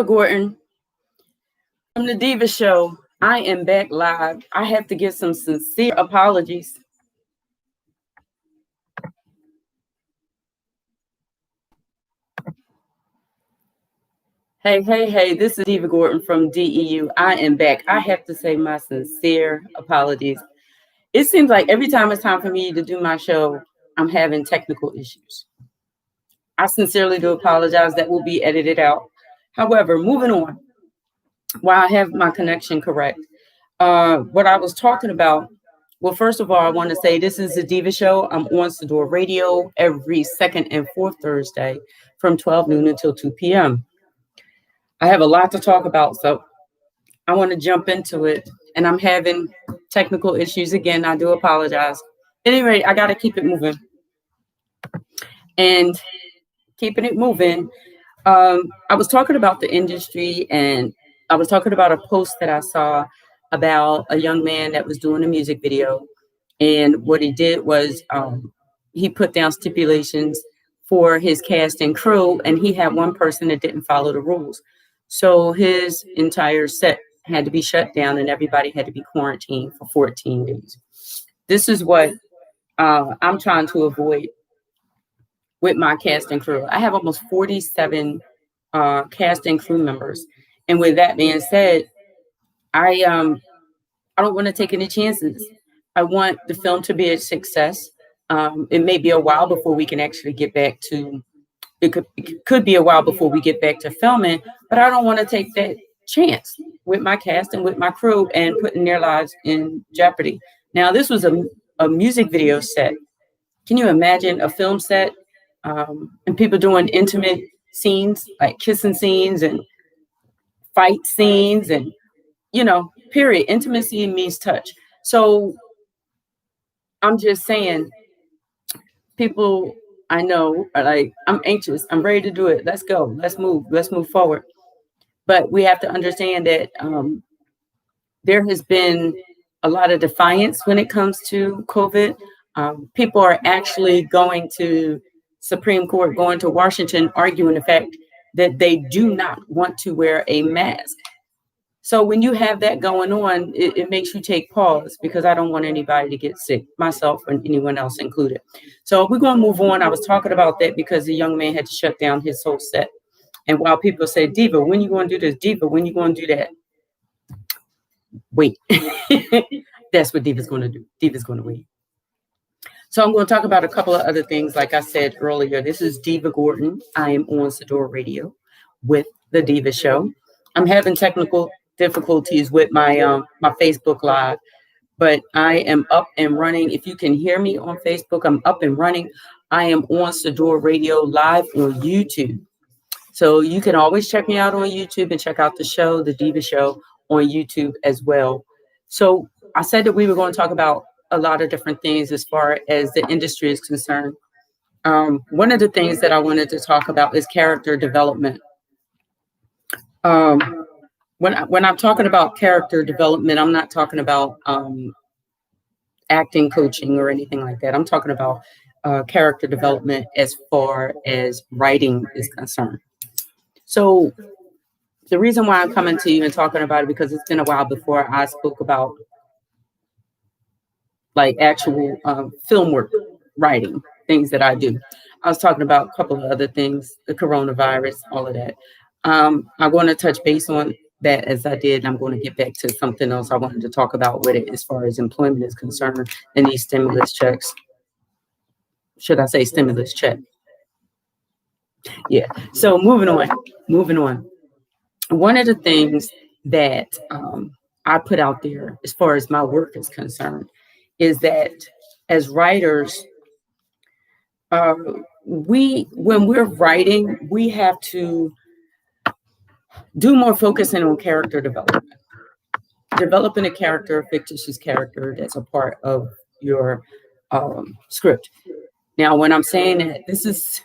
Gordon from the Deeva Show. I am back live. I have to give some sincere apologies. Hey, this is Deeva Gordon from DEU. I am back. I have to say my sincere apologies. It seems like every time it's time for me to do my show, I'm having technical issues. I sincerely do apologize. That will be edited out. However, moving on, while I have my connection correct, what I was talking about, well, first of all, I want to say this is the Deeva Show. I'm on Sador Radio every second and fourth Thursday from 12 noon until 2 p.m. I have a lot to talk about, so I want to jump into it. And I'm having technical issues again. I do apologize. At any rate, I got to keep it moving. And keeping it moving, I was talking about the industry, and I was talking about a post that I saw about a young man that was doing a music video. And what he did was he put down stipulations for his cast and crew, and he had one person that didn't follow the rules. So his entire set had to be shut down, and everybody had to be quarantined for 14 days. This is what I'm trying to avoid with my cast and crew. I have almost 47 cast and crew members. And with that being said, I don't want to take any chances. I want the film to be a success. It may be a while before we can actually get back to, it could be a while before we get back to filming, but I don't want to take that chance with my cast and with my crew and putting their lives in jeopardy. Now, this was a music video set. Can you imagine a film set and people doing intimate scenes, like kissing scenes and fight scenes and, period. Intimacy means touch. So I'm just saying, people I know are like, I'm anxious. I'm ready to do it. Let's go. Let's move forward. But we have to understand that there has been a lot of defiance when it comes to COVID. People are actually going to Supreme Court, going to Washington, arguing the fact that they do not want to wear a mask. So when you have that going on, it makes you take pause, because I don't want anybody to get sick, myself and anyone else included. So we're going to move on. I was talking about that because the young man had to shut down his whole set. And while people say, Deeva, when you going to do this? Deeva, when you going to do that? Wait. That's what Deeva's going to do. Deeva's going to wait. So I'm going to talk about a couple of other things. Like I said earlier, this is Deeva Gordon. I am on Sador Radio with the Deeva Show. I'm having technical difficulties with my my Facebook Live, but I am up and running. If you can hear me on Facebook, I'm up and running. I am on Sador Radio live on YouTube. So you can always check me out on YouTube and check out the show, the Deeva Show, on YouTube as well. So I said that we were going to talk about a lot of different things as far as the industry is concerned. One of the things that I wanted to talk about is character development. When I'm talking about character development, I'm not talking about acting coaching or anything like that. I'm talking about character development as far as writing is concerned. So the reason why I'm coming to you and talking about it, because it's been a while before I spoke about like actual film work, writing, things that I do. I was talking about a couple of other things, the coronavirus, all of that. I'm going to touch base on that as I did. I'm going to get back to something else I wanted to talk about with it as far as employment is concerned and these stimulus checks. Should I say stimulus check? Yeah. So moving on. One of the things that I put out there as far as my work is concerned is that as writers, when we're writing, we have to do more focusing on character development. Developing a character, a fictitious character that's a part of your script. Now, when I'm saying that, this is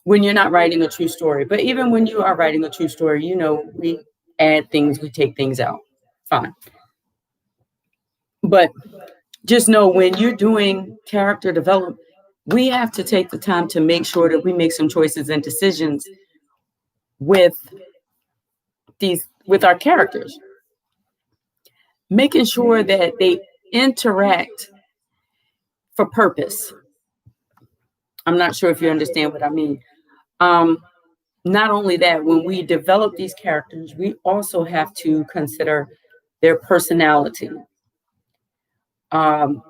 when you're not writing a true story. But even when you are writing a true story, we add things, we take things out. Fine. But just know when you're doing character development, we have to take the time to make sure that we make some choices and decisions with with our characters, making sure that they interact for purpose. I'm not sure if you understand what I mean. Um, Not only that, when we develop these characters, we also have to consider their personality, um,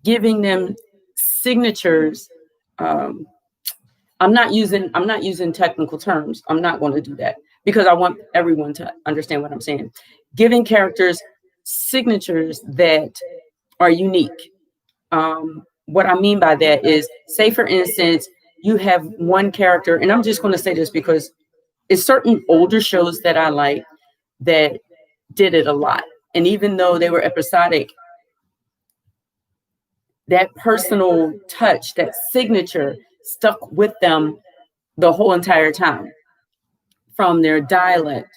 giving them signatures. Um, I'm not using technical terms. I'm not going to do that because I want everyone to understand what I'm saying. Giving characters signatures that are unique. What I mean by that is, say for instance, you have one character, and I'm just going to say this because it's certain older shows that I like that did it a lot. And even though they were episodic, that personal touch, that signature stuck with them the whole entire time, from their dialect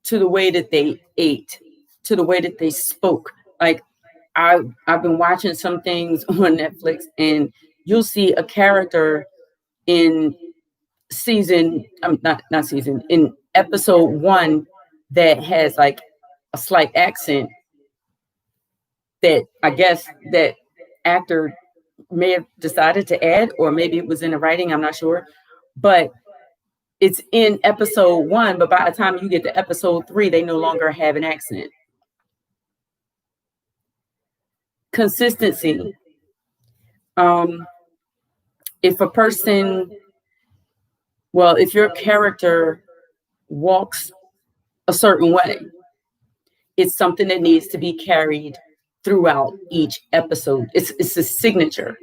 to the way that they ate to the way that they spoke. Like I've been watching some things on Netflix, and you'll see a character in season, not season, in episode one that has like a slight accent that I guess that actor may have decided to add, or maybe it was in the writing, I'm not sure. But it's in episode one, but by the time you get to episode three, they no longer have an accent. Consistency. Um, if a person, well, if your character walks a certain way, it's something that needs to be carried throughout each episode. It's a signature.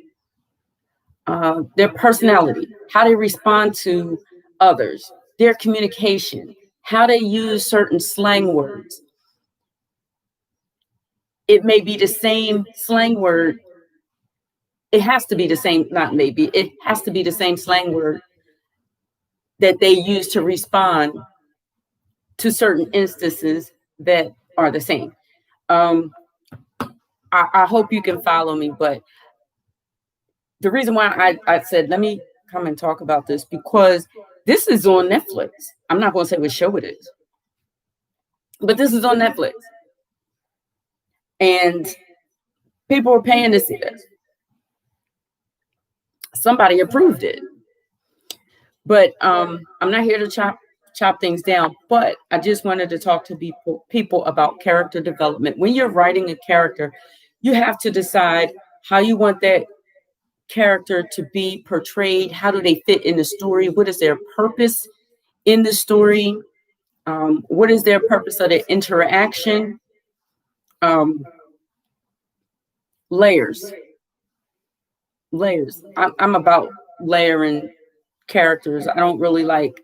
Their personality, how they respond to others, their communication, how they use certain slang words. It may be the same slang word. It has to be the same, not maybe, it has to be the same slang word that they use to respond to certain instances that are the same. Um, I hope you can follow me, but the reason why I said, let me come and talk about this, because this is on Netflix. I'm not going to say what show it is, but this is on Netflix. And people are paying to see this. Somebody approved it. But I'm not here to chop things down, but I just wanted to talk to people about character development. When you're writing a character, you have to decide how you want that character to be portrayed. How do they fit in the story? What is their purpose in the story? What is their purpose of the interaction? Layers. I'm about layering characters. I don't really like,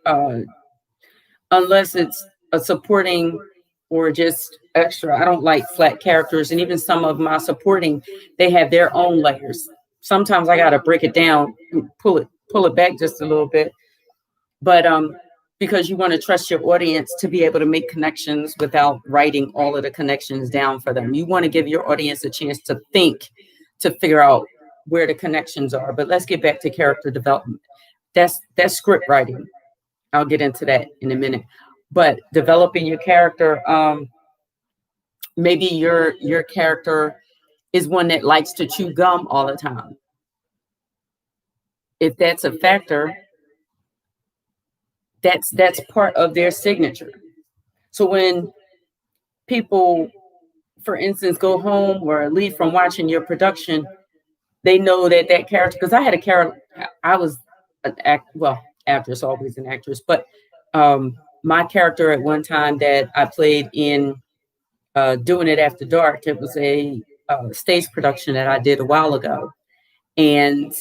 unless it's a supporting or just extra. I don't like flat characters, and even some of my supporting, they have their own layers. Sometimes I got to break it down, pull it back just a little bit, but because you want to trust your audience to be able to make connections without writing all of the connections down for them. You want to give your audience a chance to think, to figure out where the connections are. But let's get back to character development. That's script writing. I'll get into that in a minute. But developing your character, maybe your character is one that likes to chew gum all the time. If that's a factor, that's part of their signature. So when people, for instance, go home or leave from watching your production, they know that character, because I had a character, I was an actress, always an actress, but my character at one time that I played in Doing It After Dark, it was a stage production that I did a while ago, and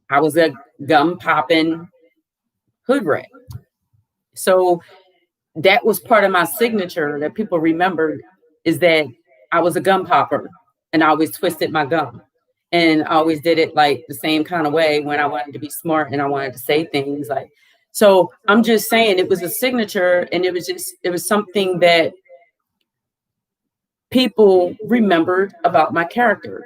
I was a gum popping hood rat. So that was part of my signature that people remembered, is that I was a gum popper and I always twisted my gum. And I always did it like the same kind of way when I wanted to be smart and I wanted to say things like, so I'm just saying it was a signature, and it was something that people remembered about my character.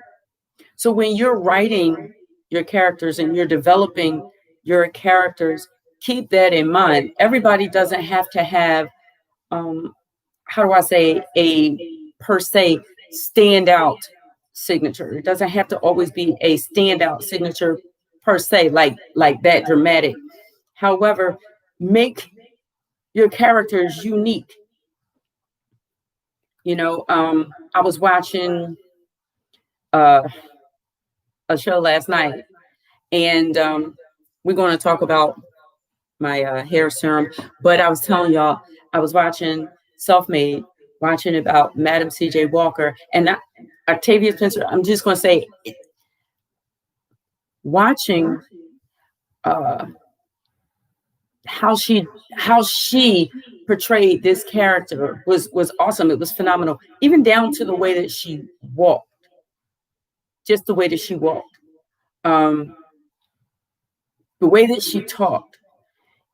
So when you're writing your characters and you're developing your characters, keep that in mind. Everybody doesn't have to have um, how do I say, a per se standout signature. It doesn't have to always be a standout signature per se, like that dramatic. However, make your characters unique. I was watching uh, a show last night, and we're going to talk about my hair serum. But I was telling y'all, I was watching Self Made, watching about Madam C.J. Walker, and Octavia Spencer. I'm just going to say, watching uh, how she portrayed this character was awesome. It was phenomenal, even down to the way that she walked, just the way that she walked, um, the way that she talked.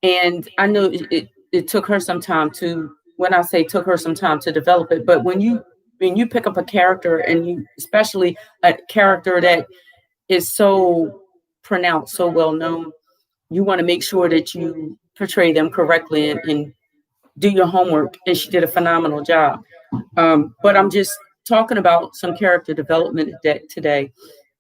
And I know it took her some time to, when I say took her some time to develop it, but when you pick up a character, and you, especially a character that is so pronounced, so well known, you want to make sure that you portray them correctly, and do your homework. And she did a phenomenal job. But I'm just talking about some character development today,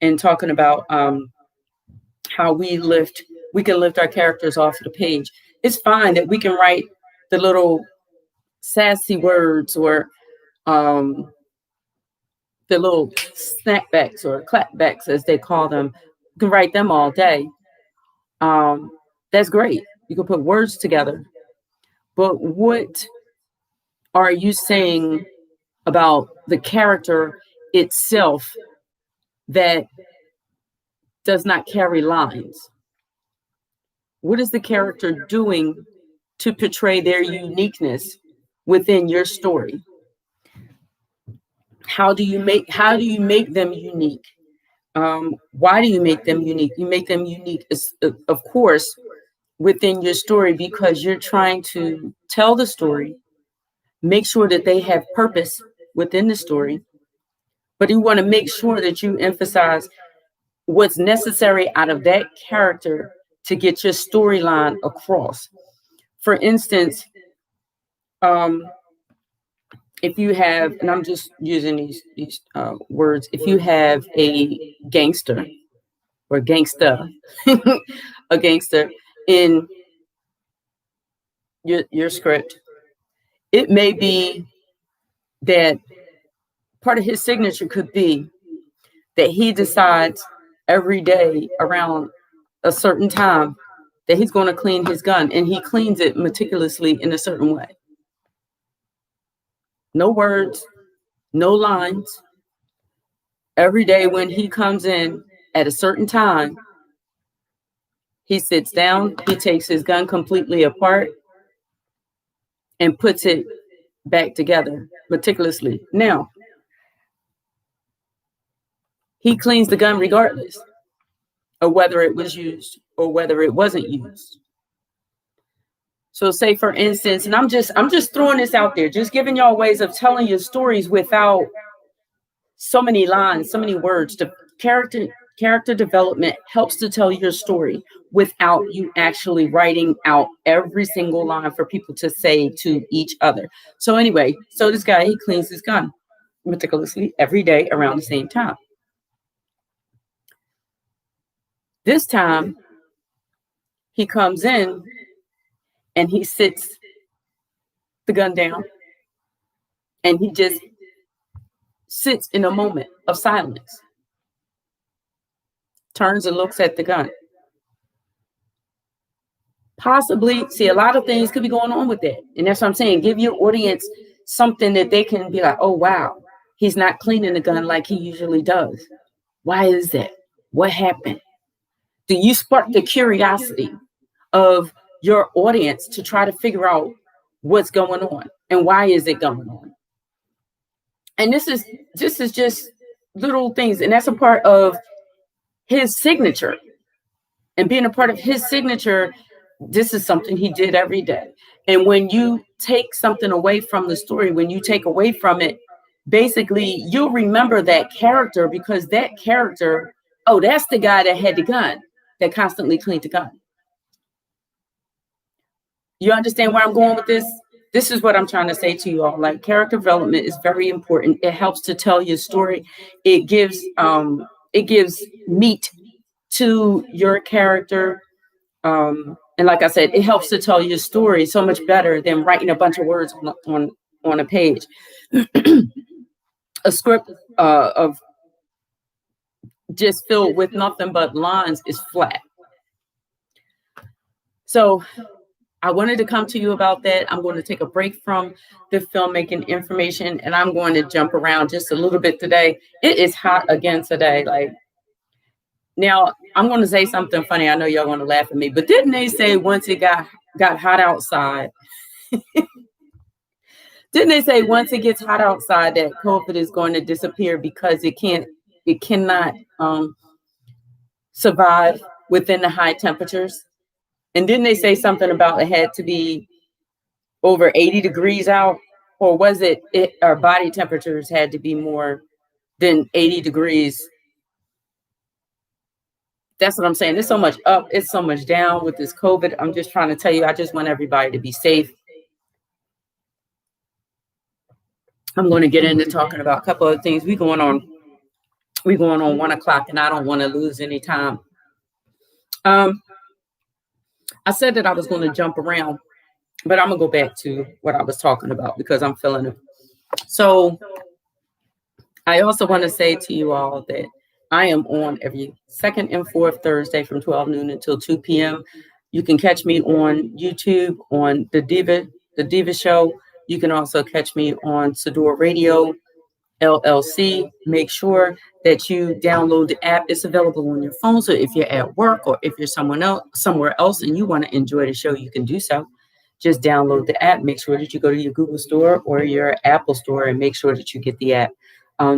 and talking about how we can lift our characters off the page. It's fine that we can write the little sassy words, or um, the little snapbacks or clapbacks, as they call them. You can write them all day. Um, that's great. You can put words together. But what are you saying about the character itself that does not carry lines? What is the character doing to portray their uniqueness within your story? How do you make them unique? Why do you make them unique? You make them unique, of course, within your story, because you're trying to tell the story, make sure that they have purpose within the story, but you want to make sure that you emphasize what's necessary out of that character to get your storyline across. For instance, um, if you have, and I'm just using these words, if you have a gangster or gangsta, a gangster in your script, it may be that part of his signature could be that he decides every day around a certain time that he's going to clean his gun, and he cleans it meticulously in a certain way. No words, no lines. Every day when he comes in at a certain time, he sits down, he takes his gun completely apart and puts it back together meticulously. Now, he cleans the gun regardless of whether it was used or whether it wasn't used. So say, for instance, and I'm just throwing this out there, just giving y'all ways of telling your stories without so many lines, so many words. The character development helps to tell your story without you actually writing out every single line for people to say to each other. So anyway, so this guy, he cleans his gun meticulously every day around the same time. This time, he comes in and he sits the gun down, and he just sits in a moment of silence, turns and looks at the gun. Possibly, see, a lot of things could be going on with that. And that's what I'm saying. Give your audience something that they can be like, oh, wow, he's not cleaning the gun like he usually does. Why is that? What happened? Do you spark the curiosity of your audience to try to figure out what's going on and why is it going on? And this is just little things. And that's a part of his signature. And being a part of his signature, this is something he did every day. And when you take something away from the story, when you take away from it, basically you'll remember that character, because that character, oh, that's the guy that had the gun, that constantly cleaned the gun. You understand where I'm going with this? this is what I'm trying to say to you all. Like, character development is very important. It helps to tell your story. It gives meat to your character. And like I said, it helps to tell your story so much better than writing a bunch of words on a page. A script of just filled with nothing but lines is flat. So I wanted to come to you about that. I'm going to take a break from the filmmaking information, and I'm going to jump around just a little bit today. It is hot again today. Like, now I'm going to say something funny. I know y'all going to laugh at me, but didn't they say once it got hot outside? Didn't they say once it gets hot outside that COVID is going to disappear because it cannot survive within the high temperatures? And didn't they say something about it had to be over 80 degrees out? Or was it our body temperatures had to be more than 80 degrees? That's what I'm saying. There's so much up, it's so much down with this COVID. I'm just trying to tell you, I just want everybody to be safe. I'm going to get into talking about a couple of things. We're going on 1 o'clock, and I don't want to lose any time. I said that I was going to jump around, but I'm going to go back to what I was talking about because I'm feeling it. So I also want to say to you all that I am on every second and fourth Thursday from 12 noon until 2 p.m. You can catch me on YouTube on the Deeva Show. You can also catch me on Sador Radio, LLC. Make sure that you download the app. It's available on your phone. So if you're at work or if you're somewhere else and you want to enjoy the show, you can do so. Just download the app. Make sure that you go to your Google Store or your Apple Store and make sure that you get the app.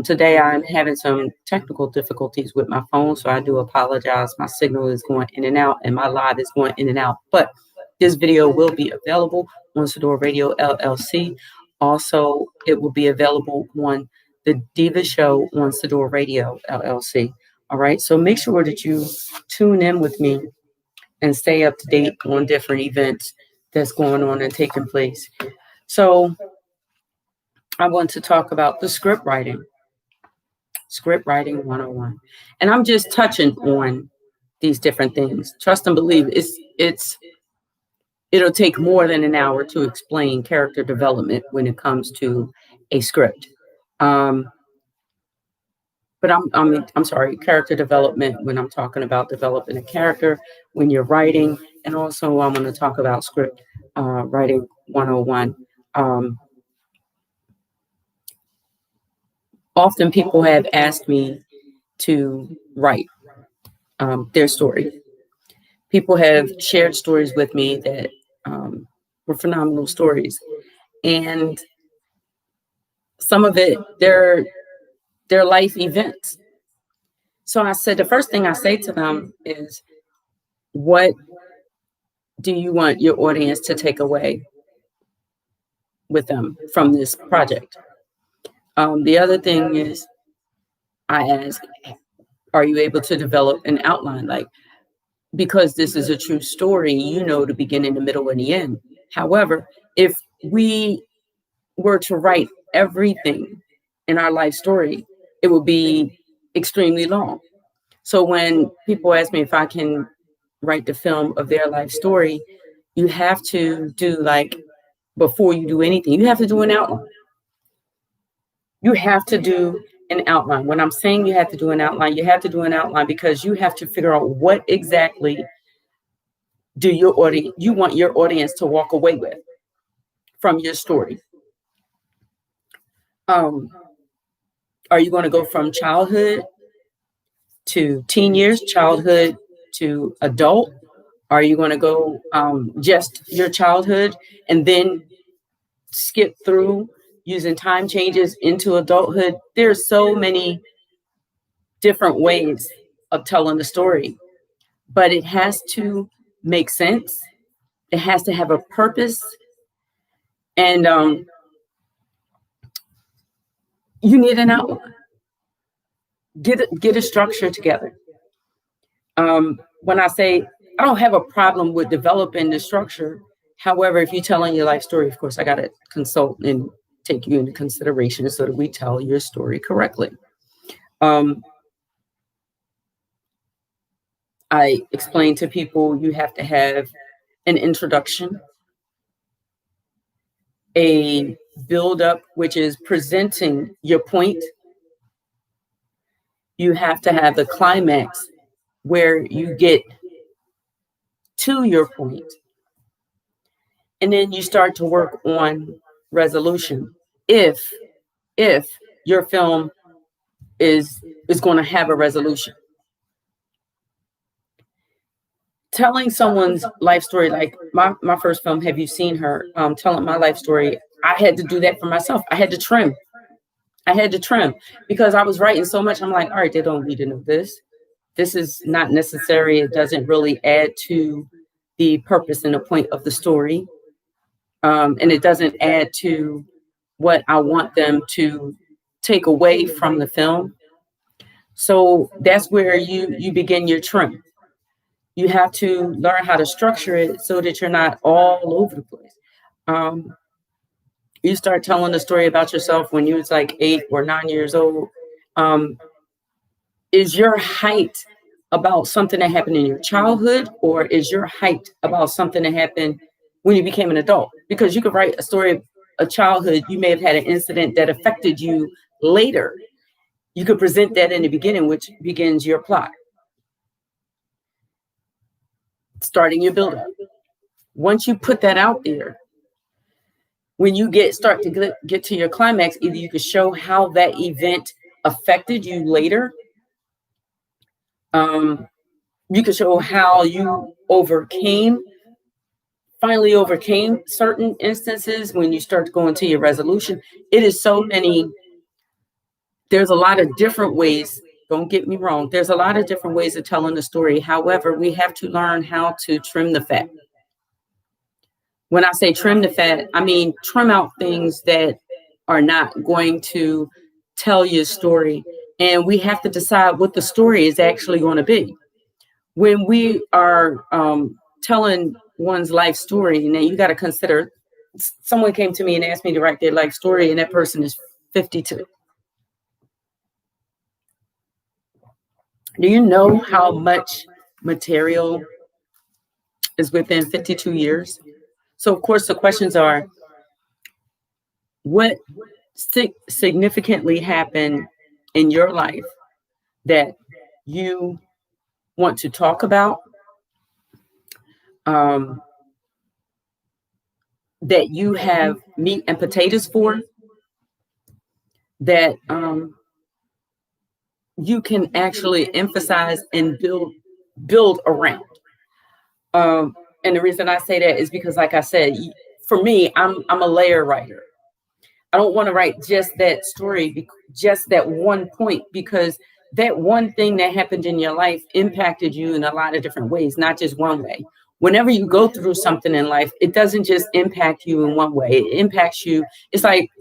Today, I'm having some technical difficulties with my phone, so I do apologize. My signal is going in and out, and my live is going in and out. But this video will be available on Sador Radio LLC. Also, it will be available on the Deeva Show on Sador Radio LLC. All right, so make sure that you tune in with me and stay up to date on different events that's going on and taking place. So I want to talk about the script writing 101. And I'm just touching on these different things. Trust and believe it'll take more than an hour to explain character development when it comes to a script. But I'm sorry, character development when I'm talking about developing a character when you're writing. And also I'm going to talk about script writing 101. Often people have asked me to write their story. People have shared stories with me that were phenomenal stories. And some of it, they're life events. So I said, the first thing I say to them is, what do you want your audience to take away with them from this project? The other thing is, I ask, are you able to develop an outline? Like, because this is a true story, you know the beginning, the middle, and the end. However, if we were to write everything in our life story, it would be extremely long. So when people ask me if I can write the film of their life story, you have to do, like, before you do anything, you have to do an outline. You have to do an outline. When I'm saying you have to do an outline, you have to do an outline because you have to figure out what exactly you want your audience to walk away with from your story. Are you going to go from childhood to teen years, childhood to adult? Are you going to go just your childhood and then skip through using time changes into adulthood? There's so many different ways of telling the story, but it has to make sense. It has to have a purpose. And you need an outline. Get a structure together. When I say I don't have a problem with developing the structure, However, if you're telling your life story, of course, I got to consult and take you into consideration so that we tell your story correctly. I explain to people you have to have an introduction, a build up, which is presenting your point. You have to have the climax where you get to your point. And then you start to work on resolution. If your film is going to have a resolution. Telling someone's life story, like my first film, Have You Seen Her? Telling my life story, I had to do that for myself. I had to trim because I was writing so much. I'm like, all right, they don't need to know this. This is not necessary. It doesn't really add to the purpose and the point of the story. And it doesn't add to what I want them to take away from the film. So that's where you begin your trim. You have to learn how to structure it so that you're not all over the place. You start telling the story about yourself when you was like 8 or 9 years old. Is your height about something that happened in your childhood, or is your height about something that happened when you became an adult? Because you could write a story of childhood. You may have had an incident that affected you later. You could present that in the beginning, which begins your plot. Starting your build-up. Once you put that out there, when you start to get to your climax, either you could show how that event affected you later. You could show how you finally overcame certain instances. When you start to go into your resolution, it is so many. There's a lot of different ways. Don't get me wrong. There's a lot of different ways of telling the story. However, we have to learn how to trim the fat. When I say trim the fat, I mean trim out things that are not going to tell your story. And we have to decide what the story is actually going to be. When we are telling one's life story, now you got to consider, someone came to me and asked me to write their life story, and that person is 52. Do you know how much material is within 52 years? So, of course, the questions are, what significantly happened in your life that you want to talk about, that you have meat and potatoes for, that you can actually emphasize and build around. And the reason I say that is because, like I said, for me, I'm a layer writer. I don't want to write just that story, just that one point, because that one thing that happened in your life impacted you in a lot of different ways, not just one way. Whenever you go through something in life, it doesn't just impact you in one way. It impacts you. It's like,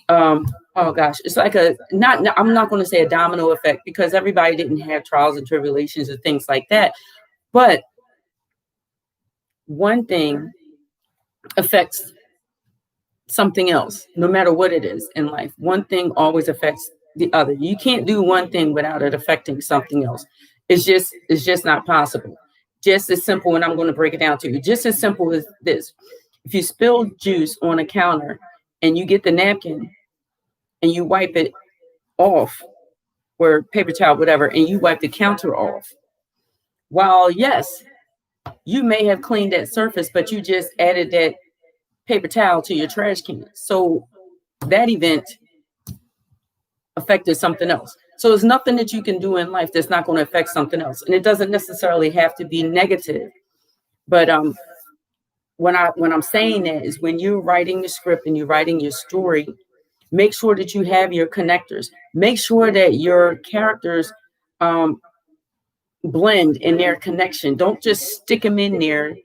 oh gosh, it's like I'm not going to say a domino effect, because everybody didn't have trials and tribulations and things like that. But one thing affects something else, no matter what it is in life. One thing always affects the other. You can't do one thing without it affecting something else. It's just not possible. Just as simple, and I'm going to break it down to you. Just as simple as this. If you spill juice on a counter and you get the napkin and you wipe it off, or paper towel, whatever, and you wipe the counter off, while yes, you may have cleaned that surface, but you just added that paper towel to your trash can. So that event affected something else. So there's nothing that you can do in life that's not going to affect something else. And it doesn't necessarily have to be negative. But when I'm saying that is, when you're writing the script and you're writing your story, make sure that you have your connectors. Make sure that your characters blend in their connection. Don't just stick them in there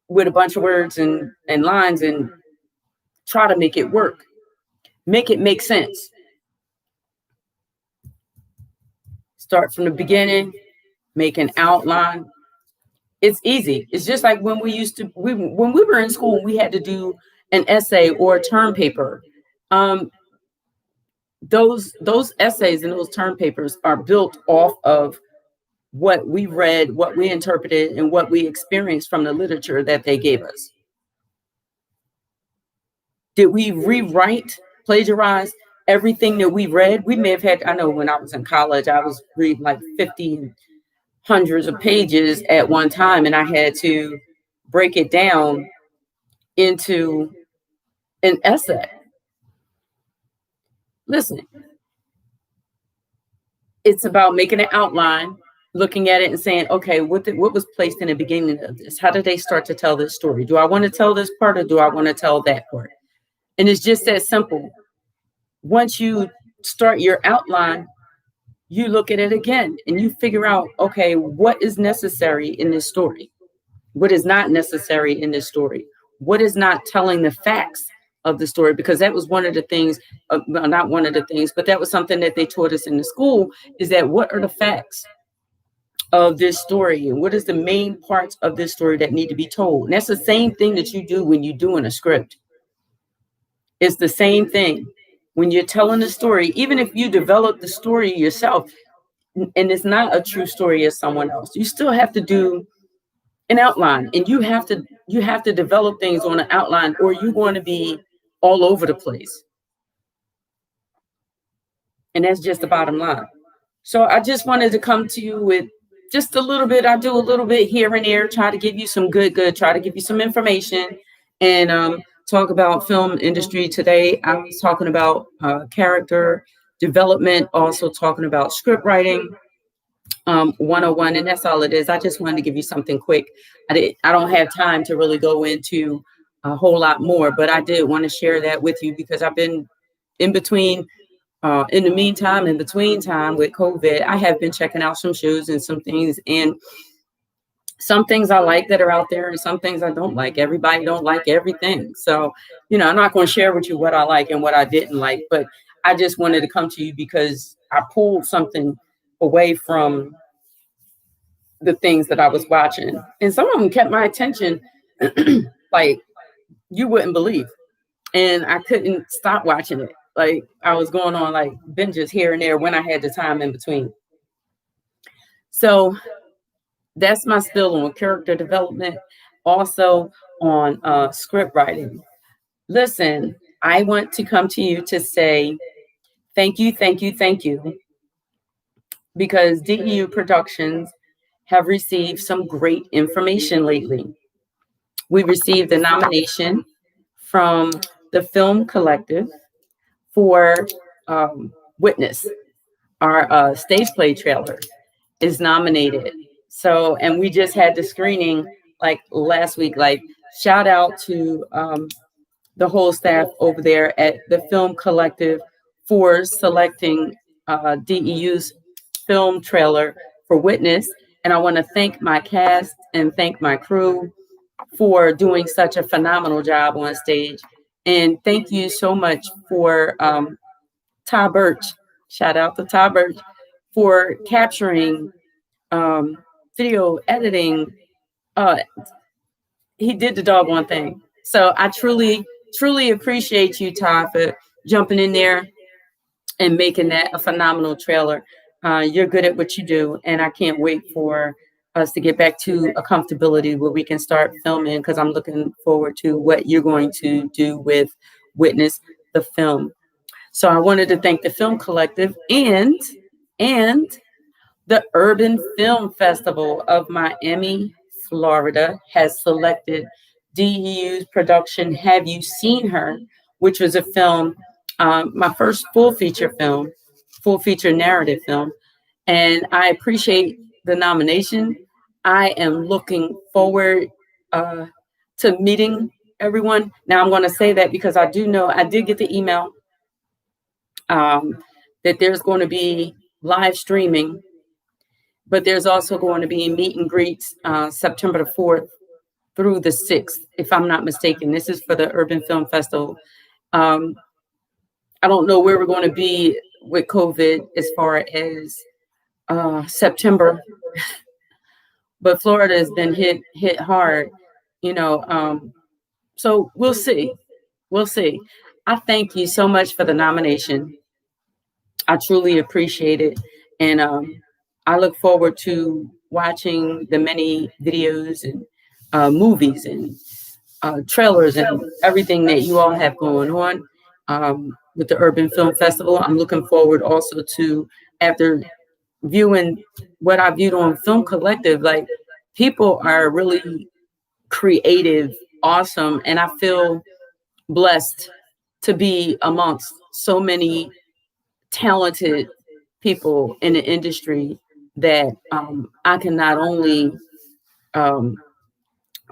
with a bunch of words and lines and try to make it work. Make it make sense. Start from the beginning, make an outline, It's easy. It's just like when when we were in school, we had to do an essay or a term paper. Um, those essays and those term papers are built off of what we read, what we interpreted, and what we experienced from the literature that they gave us. Did we rewrite, plagiarize everything that we read? We may have had, I know when I was in college, I was reading like 50, hundreds of pages at one time, and I had to break it down into an essay. Listen, it's about making an outline, looking at it and saying, okay, what was placed in the beginning of this? How did they start to tell this story? Do I want to tell this part or do I want to tell that part? And it's just that simple. Once you start your outline, you look at it again and you figure out, okay, what is necessary in this story? What is not necessary in this story? What is not telling the facts of the story? Because that was one of the things, well, not one of the things, but that was something that they taught us in the school, is that what are the facts of this story? And what is the main parts of this story that need to be told? And that's the same thing that you do when you're doing a script. It's the same thing. When you're telling a story, even if you develop the story yourself, and it's not a true story as someone else, you still have to do an outline, and you have to develop things on an outline, or you're going to be all over the place. And that's just the bottom line. So I just wanted to come to you with just a little bit. I do a little bit here and there, try to give you some good, try to give you some information, and talk about film industry. Today I was talking about character development, also talking about script writing, 101, and that's all it is. I just wanted to give you something quick. I don't have time to really go into a whole lot more, but I did want to share that with you because I've been in between, in the meantime, in between time with COVID, I have been checking out some shows and some things, and some things I like that are out there and some things I don't like. Everybody don't like everything. So, I'm not going to share with you what I like and what I didn't like, but I just wanted to come to you because I pulled something away from the things that I was watching. And some of them kept my attention like you wouldn't believe. And I couldn't stop watching it. Like I was going on like binges here and there when I had the time in between. So that's my spill on character development, also on script writing. Listen, I want to come to you to say thank you, thank you, thank you, because DEU Productions have received some great information lately. We received a nomination from the Film Collective for Witness. Our stage play trailer is nominated. So, and we just had the screening like last week. Like, shout out to the whole staff over there at the Film Collective for selecting DEU's film trailer for Witness. And I want to thank my cast and thank my crew for doing such a phenomenal job on stage. And thank you so much for Ty Birch. Shout out to Ty Birch for capturing video editing. He did the doggone thing. So I truly, truly appreciate you, Ty, for jumping in there and making that a phenomenal trailer. You're good at what you do, and I can't wait for us to get back to a comfortability where we can start filming, because I'm looking forward to what you're going to do with Witness the film. So I wanted to thank the Film Collective and the Urban Film Festival of Miami, Florida has selected DEU's production Have You Seen Her, which was a film, my first full feature narrative film. And I appreciate the nomination. I am looking forward to meeting everyone. Now I'm going to say that because I did get the email that there's going to be live streaming, but there's also going to be meet and greets September the 4th through the 6th, if I'm not mistaken. This is for the Urban Film Festival. I don't know where we're going to be with COVID as far as September. but Florida has been hit hard, you know. So we'll see. We'll see. I thank you so much for the nomination. I truly appreciate it. And I look forward to watching the many videos and movies and trailers and everything that you all have going on with the Urban Film Festival. I'm looking forward also to, after viewing what I viewed on Film Collective, like, people are really creative, awesome, and I feel blessed to be amongst so many talented people in the industry that I can not only um,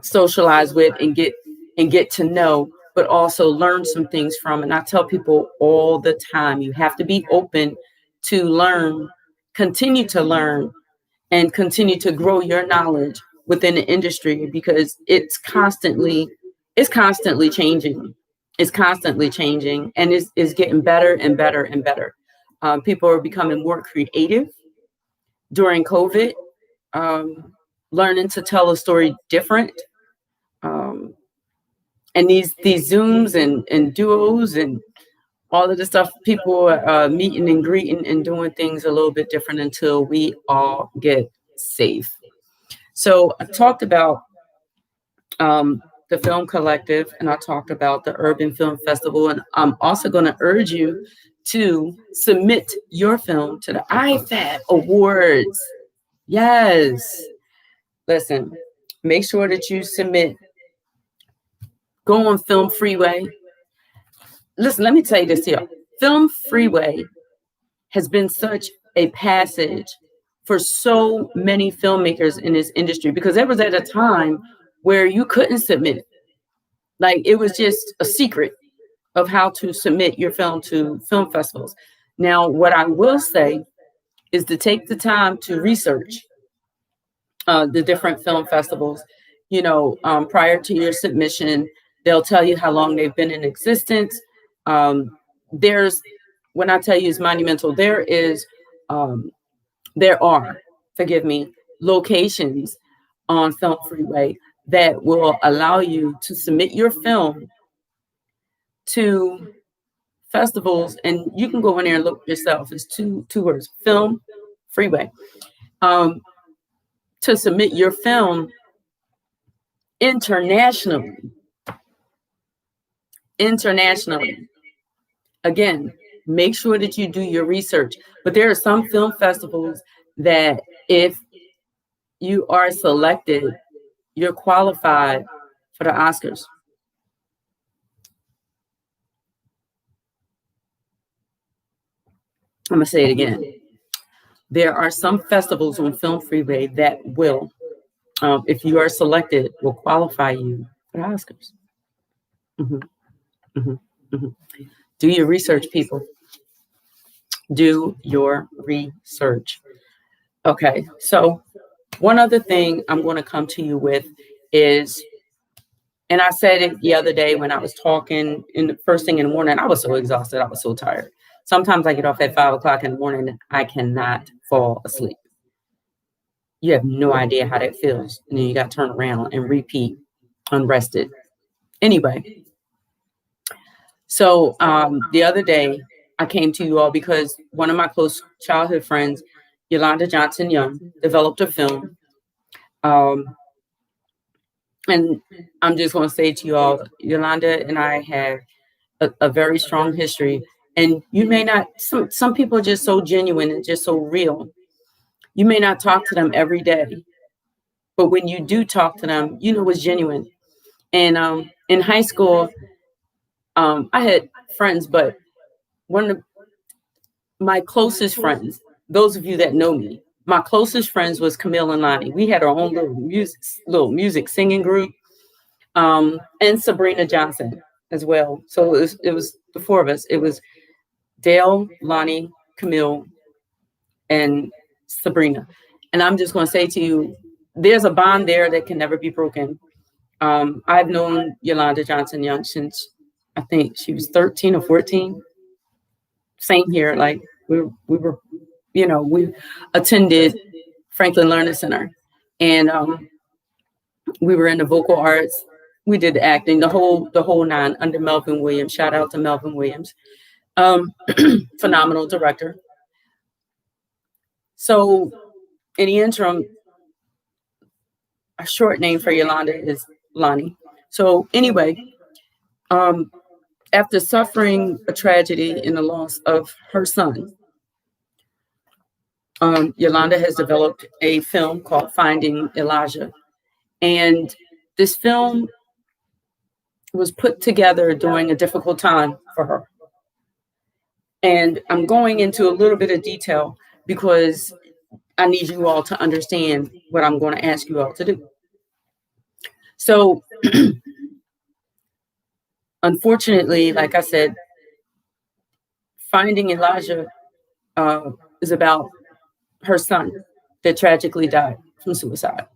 socialize with and get to know, but also learn some things from. And I tell people all the time, you have to be open to learn, continue to learn, and continue to grow your knowledge within the industry, because it's constantly changing. It's constantly changing, and it's getting better and better and better. People are becoming more creative during COVID, learning to tell a story different. Um, and these Zooms and duos and all of the stuff, people are meeting and greeting and doing things a little bit different until we all get safe. So I talked about the Film Collective, and I talked about the Urban Film Festival, and I'm also going to urge you to submit your film to the IFAT Awards. Yes. Listen, make sure that you submit. Go on Film Freeway. Listen, let me tell you this here. Film Freeway has been such a passage for so many filmmakers in this industry, because there was at a time where you couldn't submit. Like, it was just a secret of how to submit your film to film festivals. Now, what I will say is to take the time to research the different film festivals. Prior to your submission, they'll tell you how long they've been in existence. There's, when I tell you it's monumental, there are, forgive me, locations on Film Freeway that will allow you to submit your film to festivals, and you can go in there and look yourself. It's two words: Film Freeway. To submit your film internationally. Again, make sure that you do your research. But there are some film festivals that, if you are selected, you're qualified for the Oscars. I'm going to say it again. There are some festivals on Film Freeway that will, if you are selected, will qualify you for the Oscars. Do your research, people. Do your research. Okay, so one other thing I'm going to come to you with is, and I said it the other day when I was talking in the first thing in the morning, I was so exhausted, I was so tired. Sometimes I get off at 5 o'clock in the morning, I cannot fall asleep. You have no idea how that feels. And then you got to turn around and repeat unrested. Anyway, so the other day I came to you all because one of my close childhood friends, Yolanda Johnson Young, developed a film. And I'm just going to say to you all, Yolanda and I have a very strong history. And you may not, some people are just so genuine and just so real. You may not talk to them every day, but when you do talk to them, you know it's genuine. And in high school, I had friends, but one of my closest friends, those of you that know me, my closest friends was Camille and Lonnie. We had our own little music singing group, and Sabrina Johnson as well. So it was the four of us. It was Dale, Lonnie, Camille, and Sabrina. And I'm just going to say to you, there's a bond there that can never be broken. I've known Yolanda Johnson Young since I think she was 13 or 14. Same here. Like we were, we attended Franklin Learning Center. And we were in the vocal arts. We did the acting, the whole nine under Melvin Williams. Shout out to Melvin Williams. Phenomenal director. So in the interim, a short name for Yolanda is Lonnie. So anyway, after suffering a tragedy in the loss of her son, Yolanda has developed a film called Finding Elijah. And this film was put together during a difficult time for her. And I'm going into a little bit of detail because I need you all to understand what I'm going to ask you all to do. So, unfortunately, like I said, Finding Elijah is about her son that tragically died from suicide.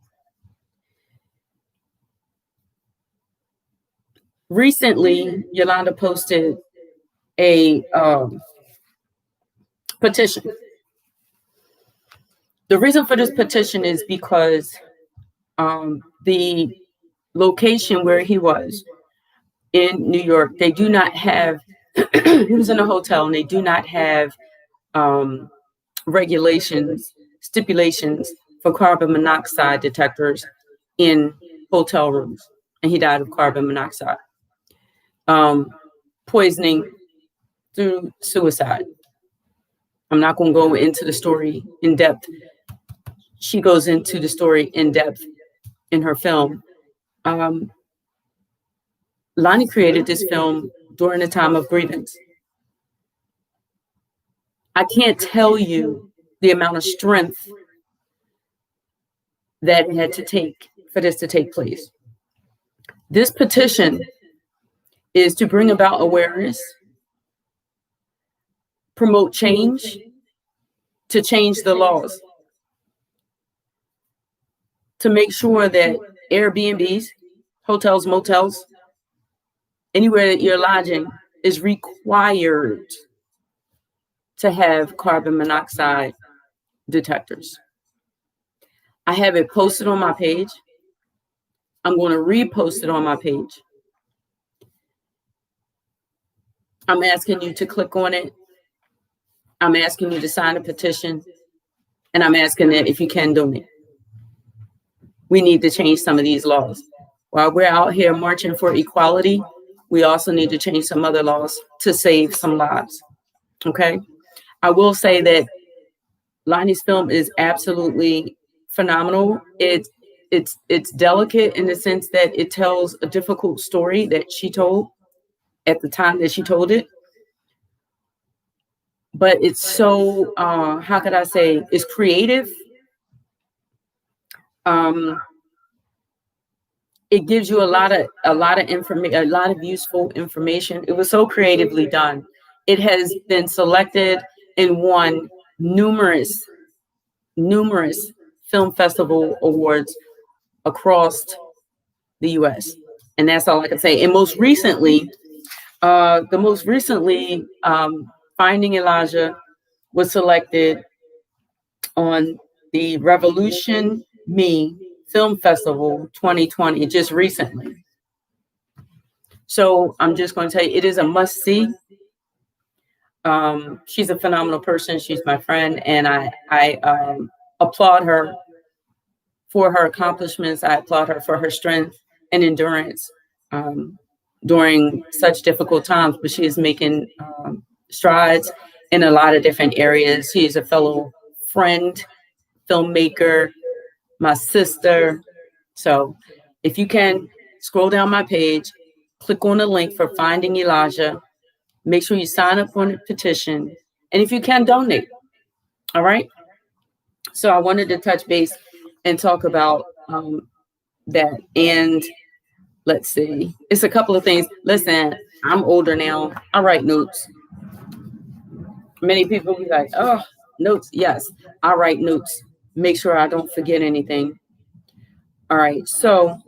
Recently, Yolanda posted a petition. The reason for this petition is because the location where he was in New York, they do not have, he was in a hotel and they do not have stipulations for carbon monoxide detectors in hotel rooms. And he died of carbon monoxide. Poisoning through suicide. I'm not going to go into the story in depth. She goes into the story in depth in her film. Lonnie created this film during a time of grievance. I can't tell you the amount of strength that it had to take for this to take place. This petition is to bring about awareness, promote change, to change the laws, to make sure that Airbnbs, hotels, motels, anywhere that you're lodging is required to have carbon monoxide detectors. I have it posted on my page. I'm going to repost it on my page. I'm asking you to click on it. I'm asking you to sign a petition. And I'm asking that if you can donate. We need to change some of these laws. While we're out here marching for equality, we also need to change some other laws to save some lives. Okay? I will say that Lonnie's film is absolutely phenomenal. It's delicate in the sense that it tells a difficult story that she told at the time that she told it. But it's so, how could I say, it's creative. It gives you a lot of information, a lot of useful information. It was so creatively done. It has been selected and won numerous film festival awards across the U.S. And that's all I can say. And most recently, Finding Elijah was selected on the Revolution Me Film Festival 2020, just recently. So I'm just going to tell you, it is a must-see. She's a phenomenal person. She's my friend, and I applaud her for her accomplishments. I applaud her for her strength and endurance during such difficult times, but she is making strides in a lot of different areas. She is a fellow friend, filmmaker, my sister. So if you can, scroll down my page, click on the link for Finding Elijah. Make sure you sign up on the petition. And if you can, donate. All right. So I wanted to touch base and talk about that. And let's see. It's a couple of things. Listen, I'm older now. I write notes. Many people be like, oh, notes. Yes, I write notes. Make sure I don't forget anything. All right. So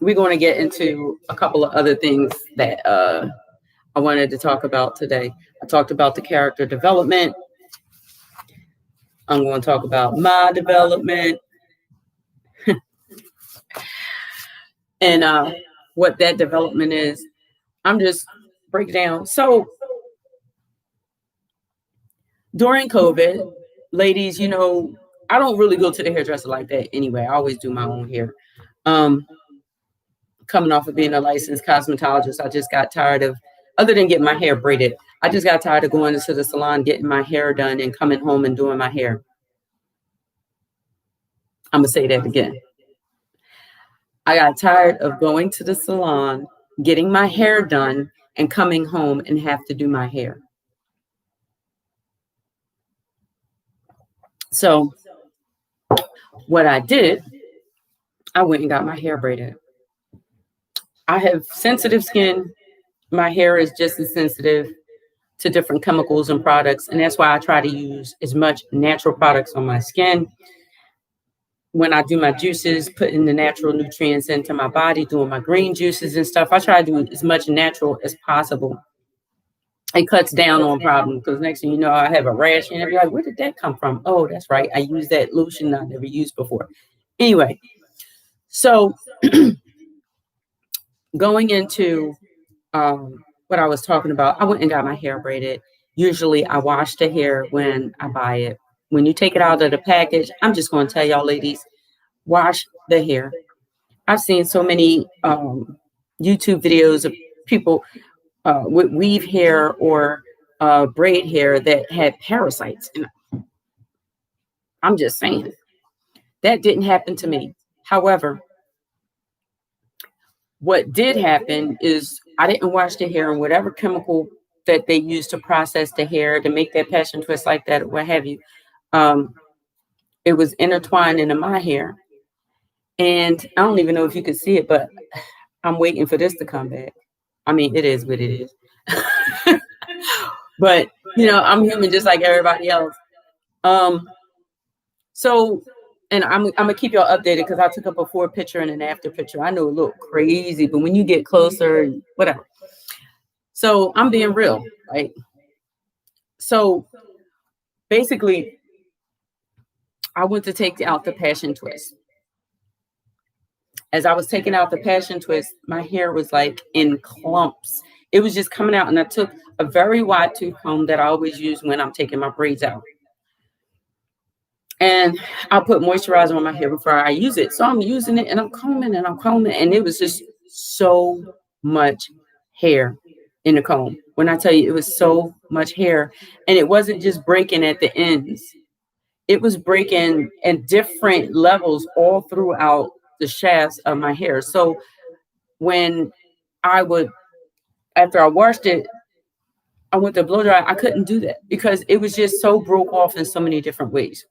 we're going to get into a couple of other things that I wanted to talk about today. I talked about the character development. I'm going to talk about my development. And what that development is, I'm just break down. So during COVID, ladies, I don't really go to the hairdresser like that anyway. I always do my own hair. Um, Coming off of being a licensed cosmetologist, I just got tired of, other than getting my hair braided, I just got tired of going into the salon, getting my hair done, and coming home and doing my hair. I'm going to say that again. I got tired of going to the salon, getting my hair done, and coming home and have to do my hair. So what I did, I went and got my hair braided. I have sensitive skin. My hair is just as sensitive to different chemicals and products. And that's why I try to use as much natural products on my skin. When I do my juices, putting the natural nutrients into my body, doing my green juices and stuff, I try to do as much natural as possible. It cuts down on problems because next thing you know, I have a rash and everybody's like, where did that come from? Oh, that's right. I used that lotion I never used before. Anyway, so going into what I was talking about, I went and got my hair braided. Usually I wash the hair when I buy it. When you take it out of the package, I'm just going to tell y'all ladies, wash the hair. I've seen so many YouTube videos of people with weave hair or braid hair that had parasites. And I'm just saying, that didn't happen to me. However, what did happen is I didn't wash the hair, and whatever chemical that they use to process the hair to make that passion twist like that, or what have you, it was intertwined into my hair. And I don't even know if you could see it, but I'm waiting for this to come back. I mean, it is what it is. But, I'm human just like everybody else. So, and I'm gonna keep y'all updated because I took a before picture and an after picture. I know it looked crazy, but when you get closer, whatever. So I'm being real, right? So basically, I went to take out the passion twist. As I was taking out the passion twist, my hair was like in clumps. It was just coming out, and I took a very wide tooth comb that I always use when I'm taking my braids out. And I'll put moisturizer on my hair before I use it. So I'm using it and I'm combing, and it was just so much hair in the comb. When I tell you it was so much hair, and it wasn't just breaking at the ends. It was breaking at different levels all throughout the shafts of my hair. So when after I washed it, I went to blow dry, I couldn't do that because it was just so broke off in so many different ways.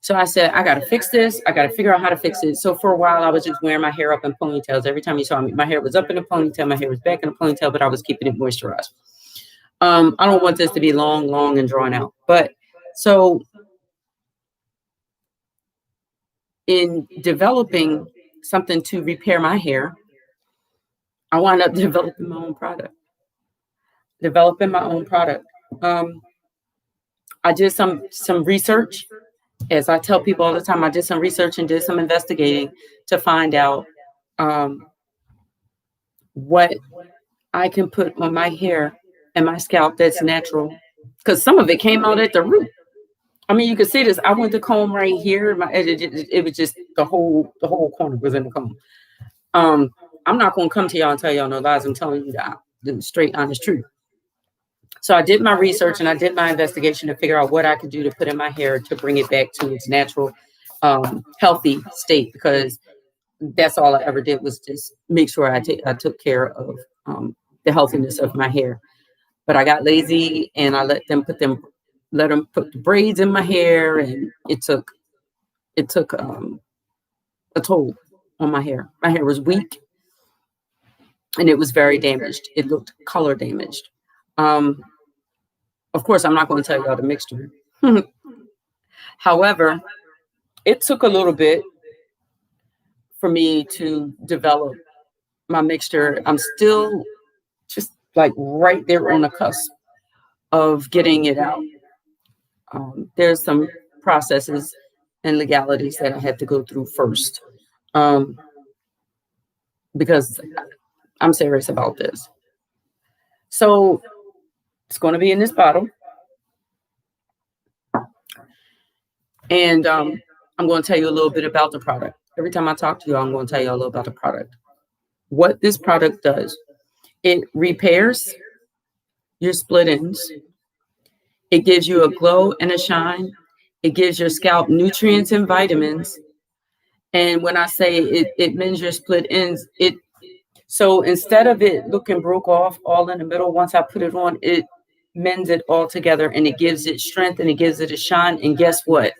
So I said, I got to fix this. I got to figure out how to fix it. So for a while, I was just wearing my hair up in ponytails. Every time you saw me, my hair was up in a ponytail. My hair was back in a ponytail, but I was keeping it moisturized. I don't want this to be long and drawn out. But so in developing something to repair my hair, I wound up developing my own product. I did some research. As I tell people all the time, I did some research and did some investigating to find out what I can put on my hair and my scalp that's natural. Because some of it came out at the root. I mean, you can see this. I went to comb right here. It was just the whole corner was in the comb. I'm not going to come to y'all and tell y'all no lies. I'm telling you the straight, honest truth. So I did my research and I did my investigation to figure out what I could do to put in my hair to bring it back to its natural, healthy state, because that's all I ever did was just make sure I took care of the healthiness of my hair. But I got lazy and I let them put the braids in my hair, and it took a toll on my hair. My hair was weak and it was very damaged. It looked color damaged. Of course, I'm not going to tell y'all the mixture. However, it took a little bit for me to develop my mixture. I'm still just like right there on the cusp of getting it out. There's some processes and legalities that I had to go through first. because I'm serious about this. So it's going to be in this bottle. And I'm going to tell you a little bit about the product. Every time I talk to you, I'm going to tell you a little about the product. What this product does, it repairs your split ends. It gives you a glow and a shine. It gives your scalp nutrients and vitamins. And when I say it mends your split ends, so instead of it looking broke off all in the middle, once I put it on, it mends it all together and it gives it strength and it gives it a shine. And guess what,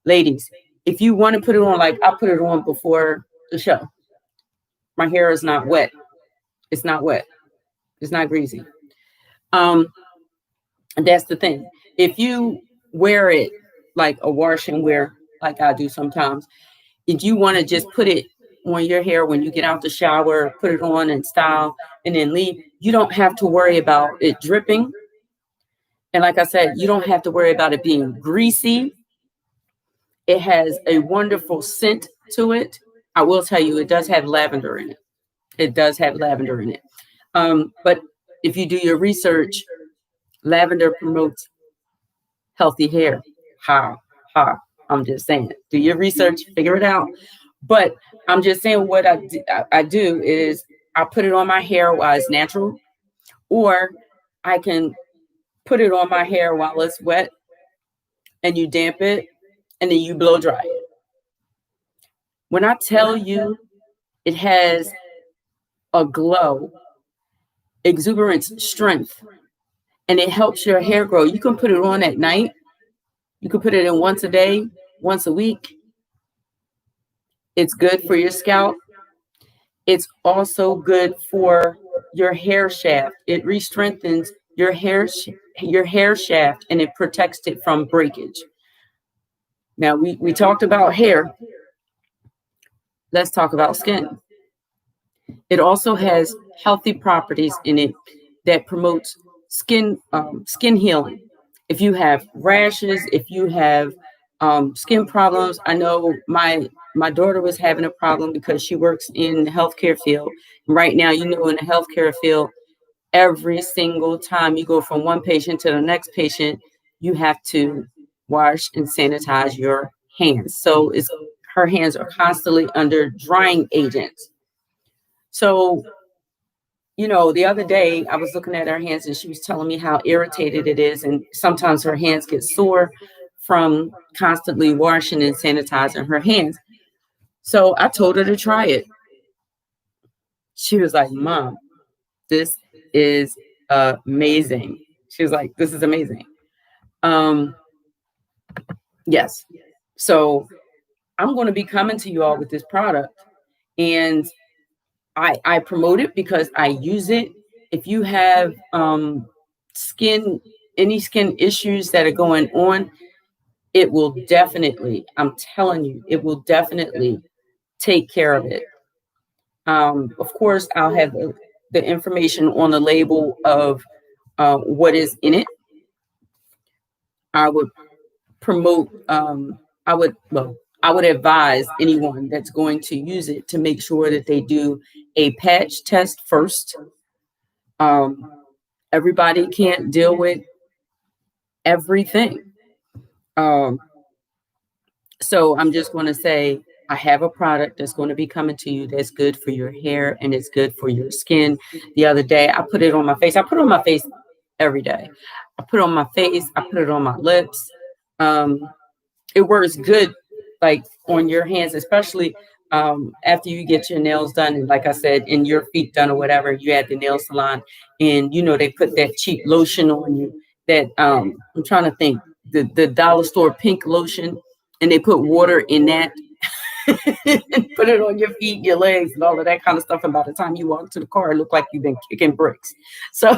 ladies, if you want to put it on, like I put it on before the show, my hair is not wet. It's not wet. It's not greasy. And that's the thing. If you wear it like a wash and wear, like I do sometimes, if you want to just put it on your hair when you get out the shower, put it on and style and then leave, you don't have to worry about it dripping. And like I said, you don't have to worry about it being greasy. It has a wonderful scent to it. I will tell you, it does have lavender in it. It does have lavender in it. But if you do your research, lavender promotes healthy hair. Ha. I'm just saying, do your research, figure it out. But I'm just saying what I do is I put it on my hair while it's natural, or I can put it on my hair while it's wet and you damp it and then you blow dry it. When I tell you it has a glow, exuberance, strength, and it helps your hair grow. You can put it on at night. You can put it in once a day, once a week. It's good for your scalp. It's also good for your hair shaft. It re-strengthens your hair shaft and it protects it from breakage. Now, we talked about hair. Let's talk about skin. It also has healthy properties in it that promotes skin healing. If you have rashes, if you have skin problems, I know my daughter was having a problem because she works in the healthcare field. Right now, in the healthcare field, every single time you go from one patient to the next patient, you have to wash and sanitize your hands. So her hands are constantly under drying agents. So, the other day I was looking at her hands and she was telling me how irritated it is. And sometimes her hands get sore from constantly washing and sanitizing her hands. So I told her to try it. She was like, Mom, this is amazing. She was like, this is amazing. Yes. So I'm going to be coming to you all with this product. And I promote it because I use it. If you have any skin issues that are going on, it will definitely, I'm telling you, it will definitely take care of it. Of course, I'll have the information on the label of what is in it. I would promote, I would advise anyone that's going to use it to make sure that they do a patch test first. Everybody can't deal with everything. So I'm just going to say, I have a product that's going to be coming to you that's good for your hair and it's good for your skin. The other day, I put it on my face. I put it on my face every day. I put it on my face. I put it on my lips. It works good, like on your hands, especially after you get your nails done. And like I said, and your feet done or whatever, you at the nail salon and, they put that cheap lotion on you that I'm trying to think, the dollar store pink lotion, and they put water in that and put it on your feet, your legs, and all of that kind of stuff. And by the time you walk to the car, it looked like you've been kicking bricks. So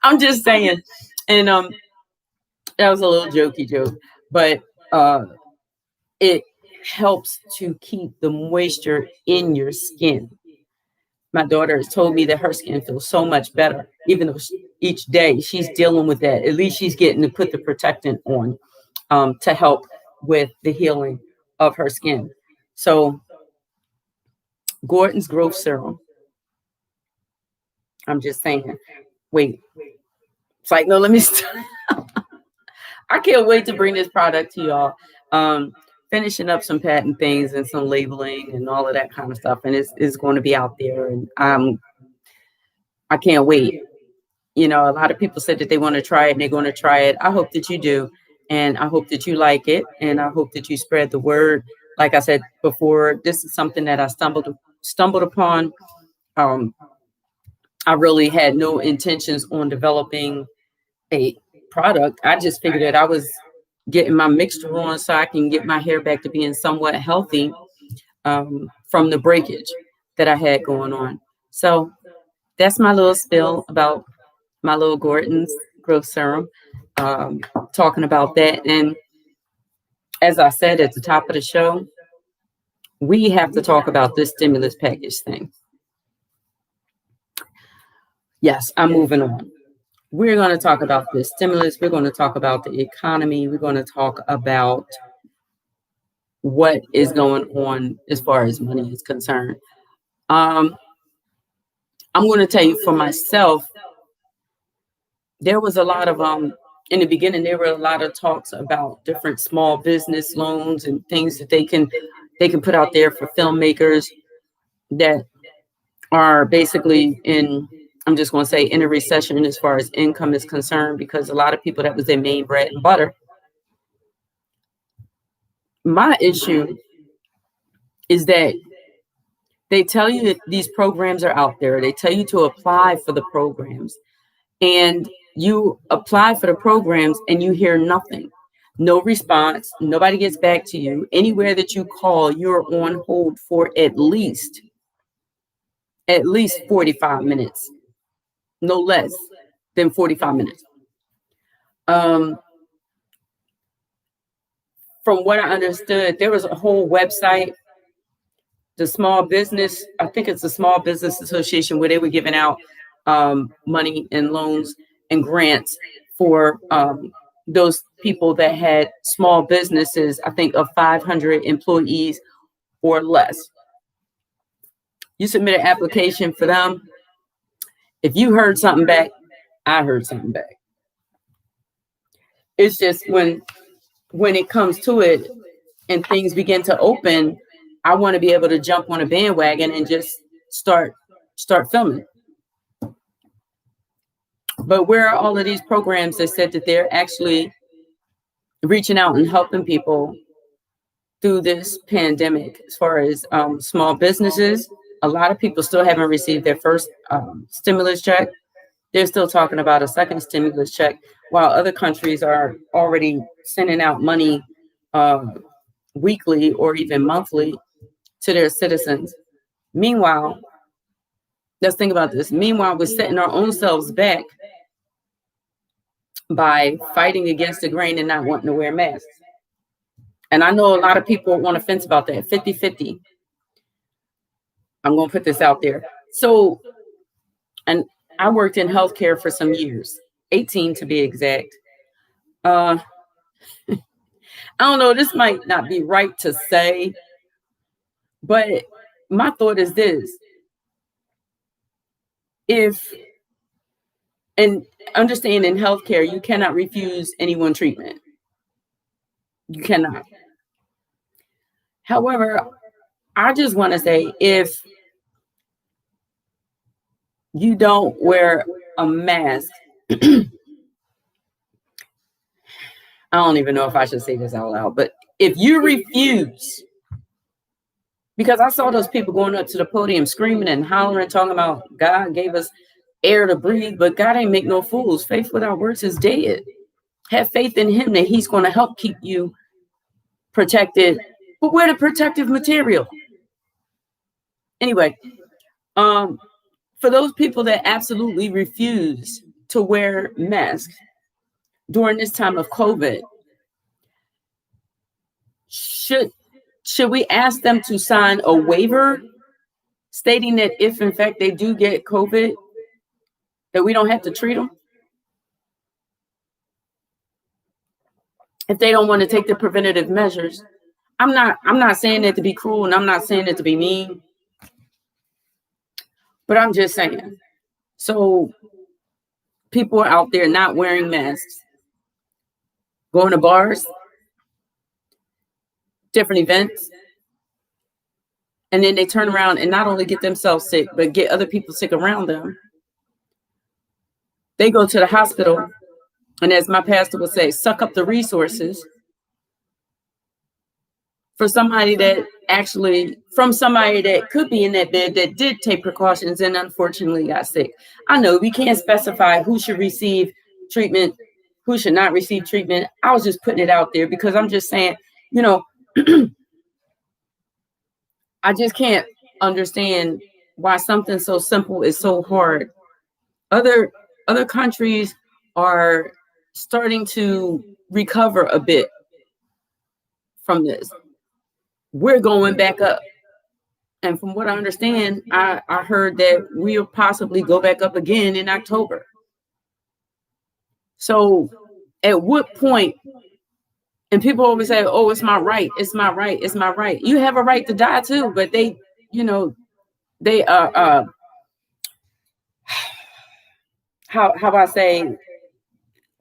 I'm just saying, and that was a little jokey joke, but it helps to keep the moisture in your skin. My daughter has told me that her skin feels so much better, even though each day she's dealing with that. At least she's getting to put the protectant on to help with the healing of her skin. So Gordon's growth serum. I'm just saying. Wait. It's like, no, let me stop. I can't wait to bring this product to y'all. Finishing up some patent things and some labeling and all of that kind of stuff. And it's going to be out there. And I can't wait. You know, a lot of people said that they want to try it and they're going to try it. I hope that you do. And I hope that you like it. And I hope that you spread the word. Like I said before, this is something that I stumbled upon. I really had no intentions on developing a product. I just figured that I was getting my mixture on so I can get my hair back to being somewhat healthy from the breakage that I had going on. So that's my little spill about my little Gordon's growth serum, talking about that. And as I said at the top of the show, we have to talk about this stimulus package thing. Yes, I'm moving on. We're going to talk about this stimulus. We're going to talk about the economy. We're going to talk about what is going on as far as money is concerned. I'm going to tell you for myself, there was a lot of, in the beginning, there were a lot of talks about different small business loans and things that they can put out there for filmmakers that are basically I'm just going to say in a recession as far as income is concerned, because a lot of people, that was their main bread and butter. My issue is that they tell you that these programs are out there. They tell you to apply for the programs, and you apply for the programs and you hear nothing, no response. Nobody gets back to you. Anywhere that you call, you're on hold for at least 45 minutes. No less than 45 minutes. From what I understood, there was a whole website, the small business, I think it's the Small Business Association, where they were giving out money and loans and grants for those people that had small businesses, I think of 500 employees or less. You submit an application for them. If you heard something back, I heard something back. It's just when it comes to it and things begin to open, I want to be able to jump on a bandwagon and just start filming. But where are all of these programs that said that they're actually reaching out and helping people through this pandemic? As far as small businesses, a lot of people still haven't received their first stimulus check. They're still talking about a second stimulus check, while other countries are already sending out money weekly or even monthly to their citizens. Meanwhile, let's think about this. Meanwhile, we're setting our own selves back by fighting against the grain and not wanting to wear masks. And I know a lot of people want to fence about that, 50-50. I'm going to put this out there. So, and I worked in healthcare for some years, 18 to be exact. I don't know, this might not be right to say, but my thought is this. And understand, in healthcare, you cannot refuse anyone treatment. You cannot. However, I just want to say, if you don't wear a mask, I don't even know if I should say this out loud, but if you refuse, because I saw those people going up to the podium screaming and hollering, talking about God gave us air to breathe, but God ain't make no fools. Faith without works is dead. Have faith in him that he's going to help keep you protected. But where the protective material? Anyway, for those people that absolutely refuse to wear masks during this time of COVID, should we ask them to sign a waiver stating that if in fact they do get COVID, that we don't have to treat them? If they don't want to take the preventative measures. I'm not saying that to be cruel, and I'm not saying it to be mean. But I'm just saying. So people are out there not wearing masks, going to bars, different events, and then they turn around and not only get themselves sick, but get other people sick around them. They go to the hospital, and as my pastor would say, suck up the resources for somebody that actually, from somebody that could be in that bed that did take precautions and unfortunately got sick. I know we can't specify who should receive treatment, who should not receive treatment. I was just putting it out there because I'm just saying, I just can't understand why something so simple is so hard. Other countries are starting to recover a bit from this. We're going back up. And from what I understand, I heard that we'll possibly go back up again in October. So at what point, and people always say, oh, it's my right, it's my right, it's my right. You have a right to die too, but they how I say,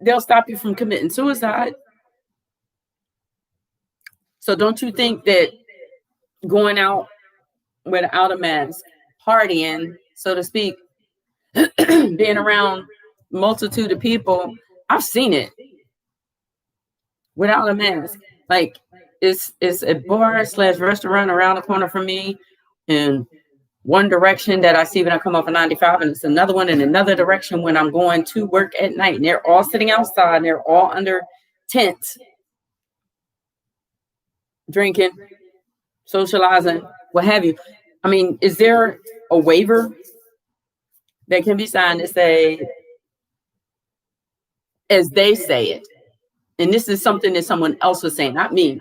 they'll stop you from committing suicide. So don't you think that going out without a mask, partying, so to speak, being around multitude of people, I've seen it without a mask. Like it's a bar / restaurant around the corner from me in one direction that I see when I come off of 95, and it's another one in another direction when I'm going to work at night, and they're all sitting outside and they're all under tents, drinking, socializing, what have you. I mean, is there a waiver that can be signed to say, as they say it, and this is something that someone else was saying, not me,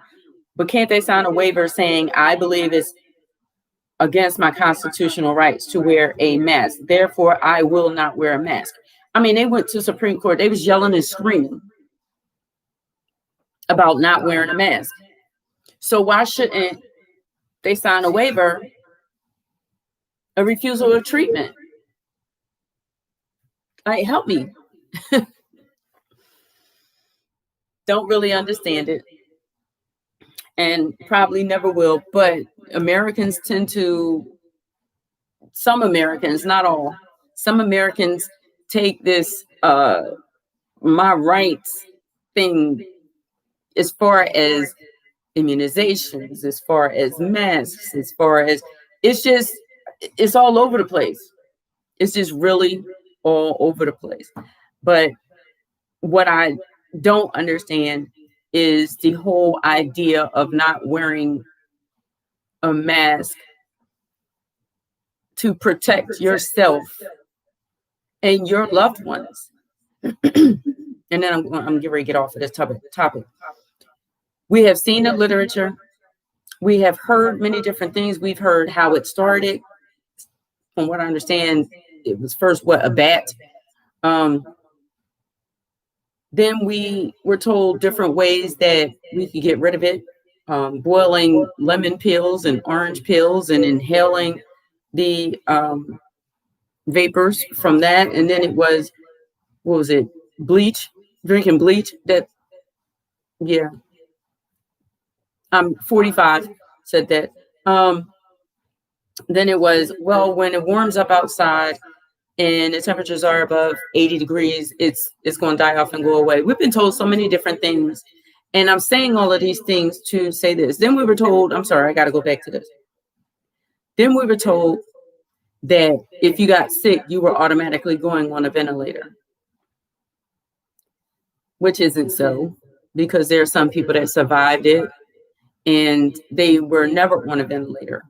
but can't they sign a waiver saying, I believe it's against my constitutional rights to wear a mask, therefore I will not wear a mask? I mean, they went to Supreme Court, they was yelling and screaming about not wearing a mask. So why shouldn't they sign a waiver, a refusal of treatment? Like, help me. Don't really understand it, and probably never will. But Americans tend to, some Americans, not all, some Americans take this my rights thing as far as immunizations, as far as masks, as far as, it's all over the place. It's just really all over the place. But what I don't understand is the whole idea of not wearing a mask to protect yourself and your loved ones. And then I'm getting ready to get off of this topic. We have seen the literature. We have heard many different things. We've heard how it started. From what I understand, it was first a bat. Then we were told different ways that we could get rid of it. Boiling lemon peels and orange peels and inhaling the vapors from that. And then it was, what was it? Bleach, drinking bleach. That, yeah. I'm 45, said that. Then it was, well, when it warms up outside and the temperatures are above 80 degrees, it's going to die off and go away. We've been told so many different things. And I'm saying all of these things to say this. Then we were told, I'm sorry, I got to go back to this. Then we were told that if you got sick, you were automatically going on a ventilator, which isn't so, because there are some people that survived it and they were never on a ventilator.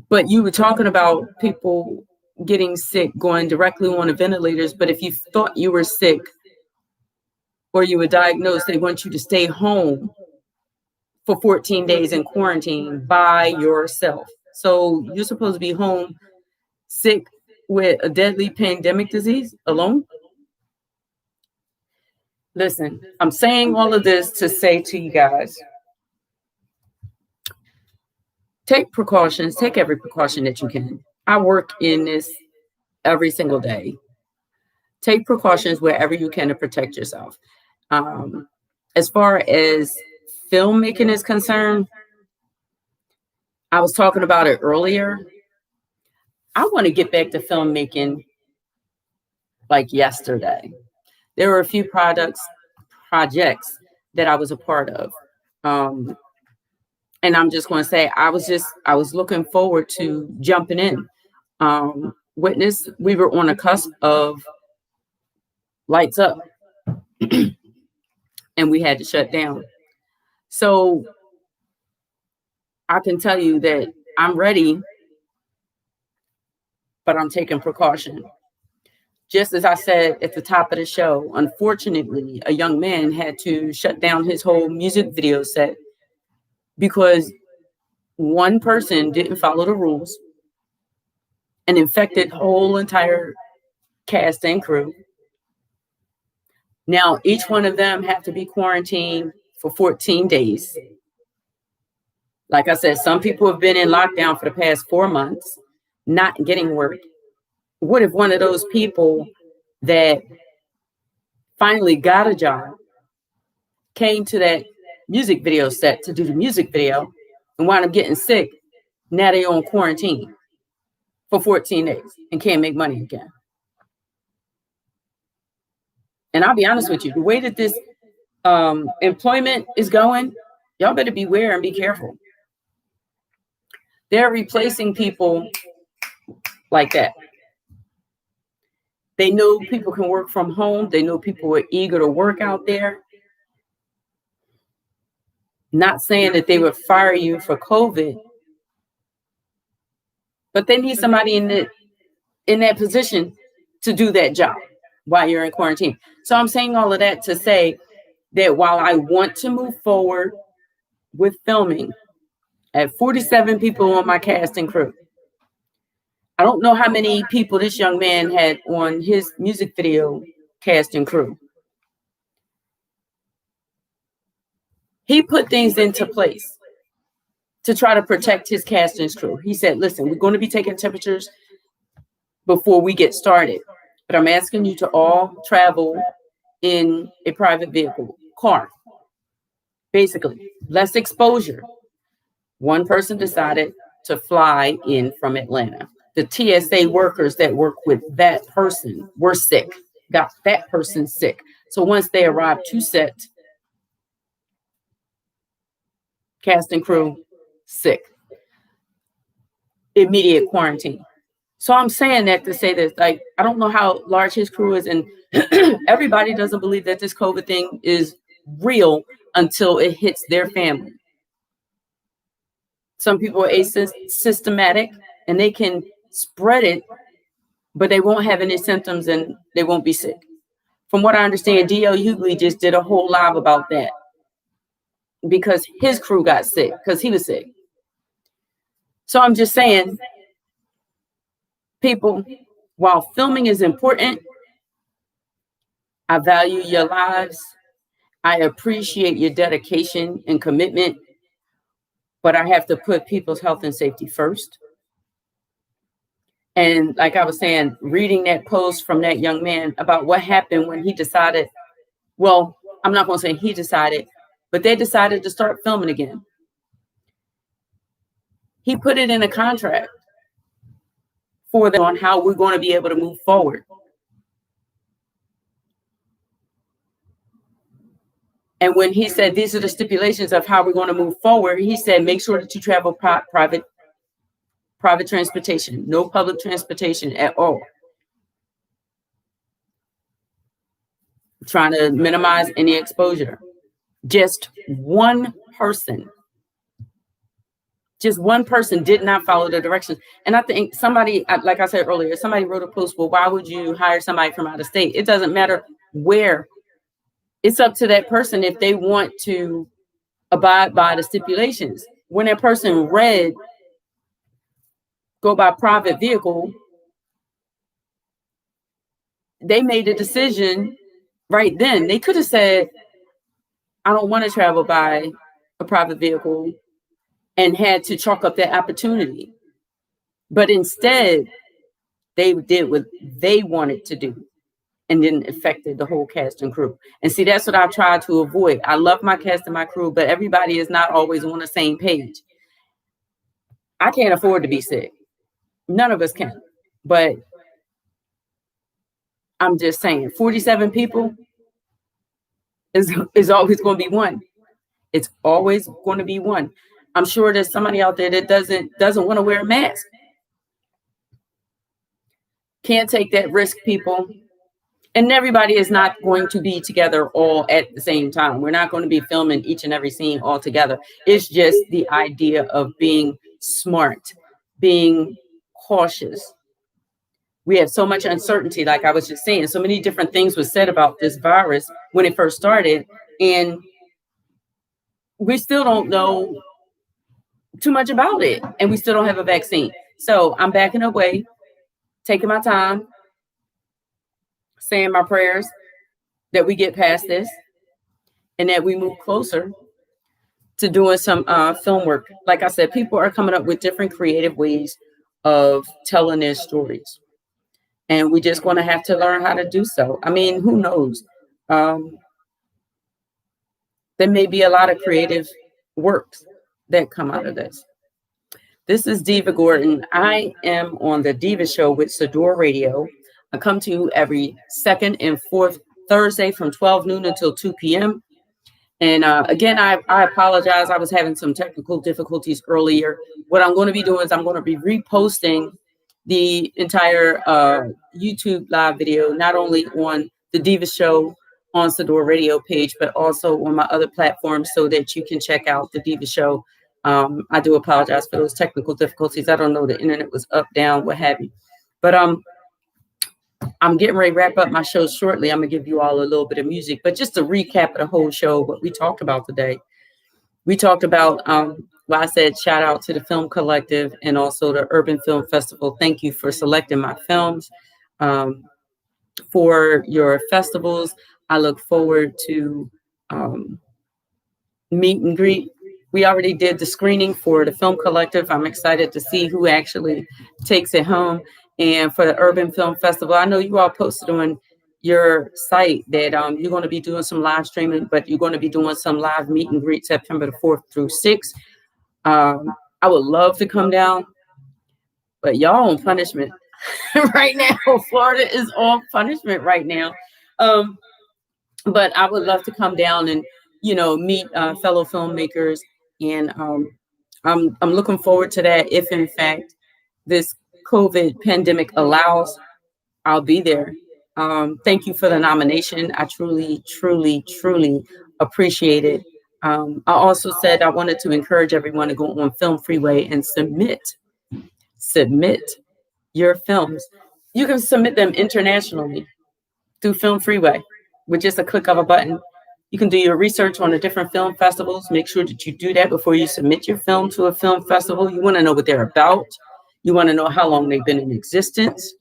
But you were talking about people getting sick, going directly on the ventilators. But if you thought you were sick or you were diagnosed, they want you to stay home for 14 days in quarantine by yourself. So you're supposed to be home sick with a deadly pandemic disease alone? Listen, I'm saying all of this to say to you guys, take precautions, take every precaution that you can. I work in this every single day. Take precautions wherever you can to protect yourself. Um, as far as filmmaking is concerned, I was talking about it earlier. I want to get back to filmmaking like yesterday. There were a few projects that I was a part of. Um, and I'm just going to say, I was looking forward to jumping in. Witness, we were on a cusp of lights up and we had to shut down. So I can tell you that I'm ready, but I'm taking precaution. Just as I said at the top of the show, unfortunately, a young man had to shut down his whole music video set because one person didn't follow the rules and infected whole entire cast and crew. Now, each one of them have to be quarantined for 14 days. Like I said, some people have been in lockdown for the past 4 months, not getting work. What if one of those people that finally got a job came to that music video set to do the music video and wound up getting sick? Now they're on quarantine for 14 days and can't make money again. And I'll be honest with you, the way that this employment is going, y'all better beware and be careful. They're replacing people like that. They know people can work from home. They know people are eager to work out there. Not saying that they would fire you for COVID, but they need somebody in that position to do that job while you're in quarantine. So I'm saying all of that to say that while I want to move forward with filming, I have 47 people on my cast and crew. I don't know how many people this young man had on his music video cast and crew. He put things into place to try to protect his cast and his crew. He said, listen, we're going to be taking temperatures before we get started, but I'm asking you to all travel in a private vehicle, car. Basically, less exposure. One person decided to fly in from Atlanta. The TSA workers that work with that person were sick, got that person sick. So once they arrived to set, cast and crew sick, immediate quarantine. So I'm saying that to say this, like, I don't know how large his crew is, and everybody doesn't believe that this COVID thing is real until it hits their family. Some people are asymptomatic and they can spread it, but they won't have any symptoms and they won't be sick. From what I understand, D.L. Hughley just did a whole live about that because his crew got sick because he was sick. So I'm just saying, people, while filming is important, I value your lives. I appreciate your dedication and commitment, but I have to put people's health and safety first. And like I was saying, reading that post from that young man about what happened when he decided, well, I'm not going to say he decided, but they decided to start filming again. He put it in a contract for them on how we're going to be able to move forward. And when he said, these are the stipulations of how we're going to move forward, he said, make sure that you travel private transportation, no public transportation at all. Trying to minimize any exposure. Just one person did not follow the directions. And I think somebody, like I said earlier, somebody wrote a post, well, why would you hire somebody from out of state? It doesn't matter where. It's up to that person if they want to abide by the stipulations. When that person read, go by private vehicle, they made a decision right then. They could have said, I don't want to travel by a private vehicle, and had to chalk up that opportunity. But instead, they did what they wanted to do and then affected the whole cast and crew. And see, that's what I try to avoid. I love my cast and my crew, but everybody is not always on the same page. I can't afford to be sick. None of us can. But I'm just saying, 47 people is always going to be one. It's always going to be one. I'm sure there's somebody out there that doesn't want to wear a mask. Can't take that risk, people. And everybody is not going to be together all at the same time. We're not going to be filming each and every scene all together. It's just the idea of being smart, being cautious. We have so much uncertainty, like I was just saying, so many different things were said about this virus when it first started, and we still don't know too much about it, and we still don't have a vaccine. So I'm backing away, taking my time, saying my prayers that we get past this and that we move closer to doing some film work. Like I said, people are coming up with different creative ways of telling their stories, and we're just going to have to learn how to do so. I mean, who knows? There may be a lot of creative works that come out of this. This is Deeva Gordon. I am on the Deeva Show with Sador Radio. I come to you every second and fourth Thursday from 12 noon until 2 p.m. And again, I apologize. I was having some technical difficulties earlier. What I'm going to be doing is I'm going to be reposting the entire YouTube live video, not only on the Deeva Show on Sador Radio page, but also on my other platforms so that you can check out the Deeva Show. I do apologize for those technical difficulties. I don't know, the internet was up, down, what have you. But I'm getting ready to wrap up my show shortly. I'm going to give you all a little bit of music. But just to recap of the whole show, what we talked about today, we talked about, I said shout out to the Film Collective and also the Urban Film Festival. Thank you for selecting my films for your festivals. I look forward to meet and greet. We already did the screening for the Film Collective. I'm excited to see who actually takes it home. And for the Urban Film Festival, I know you all posted on your site that you're going to be doing some live streaming, but you're going to be doing some live meet and greet September the 4th through 6th. I would love to come down, but y'all on punishment right now. Florida is on punishment right now. But I would love to come down and, meet fellow filmmakers. And I'm looking forward to that. If in fact this COVID pandemic allows, I'll be there. Thank you for the nomination. I truly, truly, truly appreciate it. I also said I wanted to encourage everyone to go on Film Freeway and submit your films. You can submit them internationally through Film Freeway with just a click of a button. You can do your research on the different film festivals. Make sure that you do that before you submit your film to a film festival. You want to know what they're about. You want to know how long they've been in existence.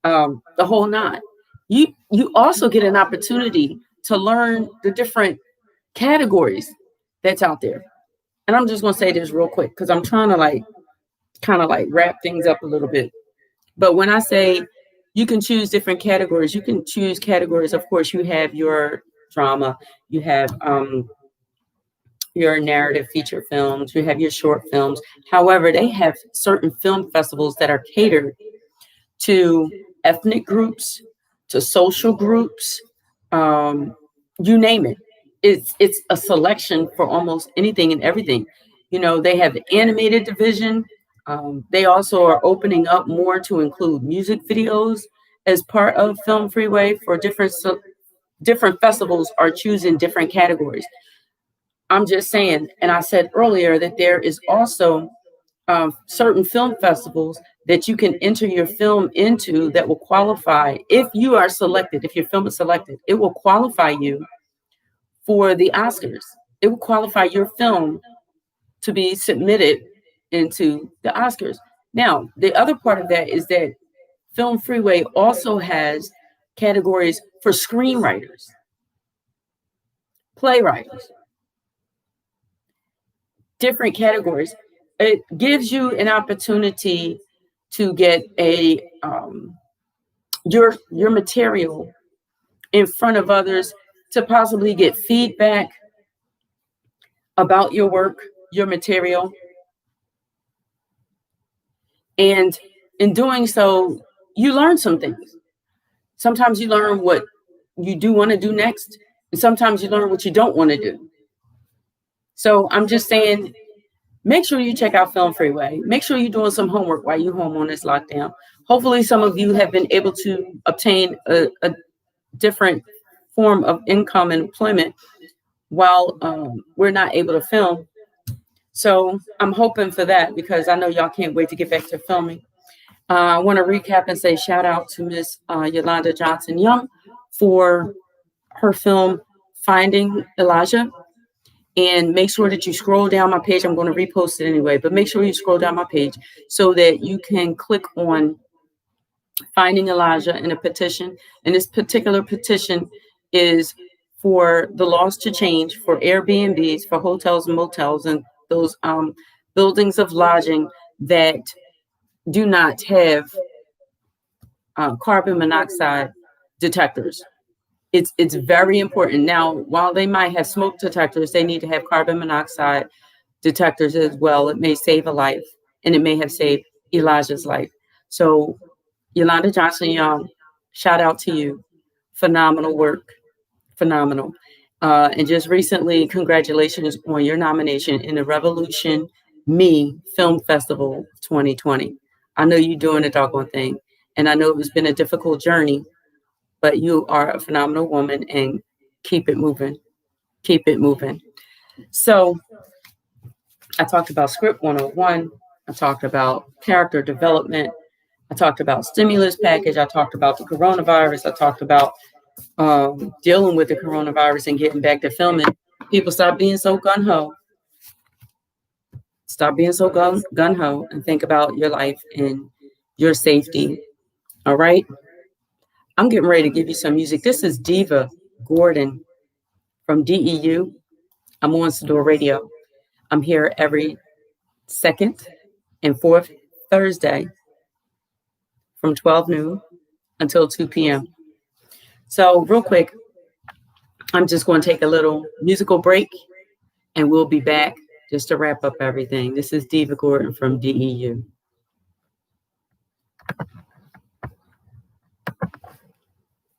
The whole nine. You also get an opportunity to learn the different categories that's out there. And I'm just going to say this real quick because I'm trying to kind of wrap things up a little bit. But when I say you can choose different categories, you can choose categories. Of course, you have your drama, you have your narrative feature films, you have your short films. However, they have certain film festivals that are catered to ethnic groups, to social groups, you name it. It's a selection for almost anything and everything. They have the animated division. They also are opening up more to include music videos as part of Film Freeway for different festivals are choosing different categories. I'm just saying, and I said earlier that there is also certain film festivals that you can enter your film into that will qualify. If you are selected, if your film is selected, it will qualify you for the Oscars. It will qualify your film to be submitted into the Oscars. Now, the other part of that is that Film Freeway also has categories for screenwriters, playwrights, different categories. It gives you an opportunity to get your material in front of others, to possibly get feedback about your work, your material. And in doing so, you learn some things. Sometimes you learn what you do want to do next, and sometimes you learn what you don't want to do. So I'm just saying, make sure you check out Film Freeway. Make sure you're doing some homework while you're home on this lockdown. Hopefully, some of you have been able to obtain a different form of income and employment while we're not able to film. So I'm hoping for that, because I know y'all can't wait to get back to filming. I want to recap and say shout out to Miss Yolanda Johnson Young for her film Finding Elijah. And make sure that you scroll down my page. I'm going to repost it anyway, but make sure you scroll down my page so that you can click on Finding Elijah in a petition. And this particular petition is for the laws to change for Airbnbs, for hotels and motels, and those buildings of lodging that do not have carbon monoxide detectors. It's very important. Now, while they might have smoke detectors, they need to have carbon monoxide detectors as well. It may save a life, and it may have saved Elijah's life. So, Yolanda Johnson Young, shout out to you. Phenomenal work. Phenomenal. And just recently, congratulations on your nomination in the Revolution Me Film Festival 2020. I know you're doing a doggone thing, and I know it's been a difficult journey, but you are a phenomenal woman, and keep it moving. Keep it moving. So I talked about Script 101. I talked about character development. I talked about stimulus package. I talked about the coronavirus. I talked about dealing with the coronavirus and getting back to filming. People, stop being so gun-ho. Stop being so gun-ho and think about your life and your safety. All right? I'm getting ready to give you some music. This is Deeva Gordon from DEU. I'm on Sador Radio. I'm here every second and fourth Thursday from 12 noon until 2 p.m. So real quick, I'm just going to take a little musical break, and we'll be back just to wrap up everything. This is Deeva Gordon from DEU.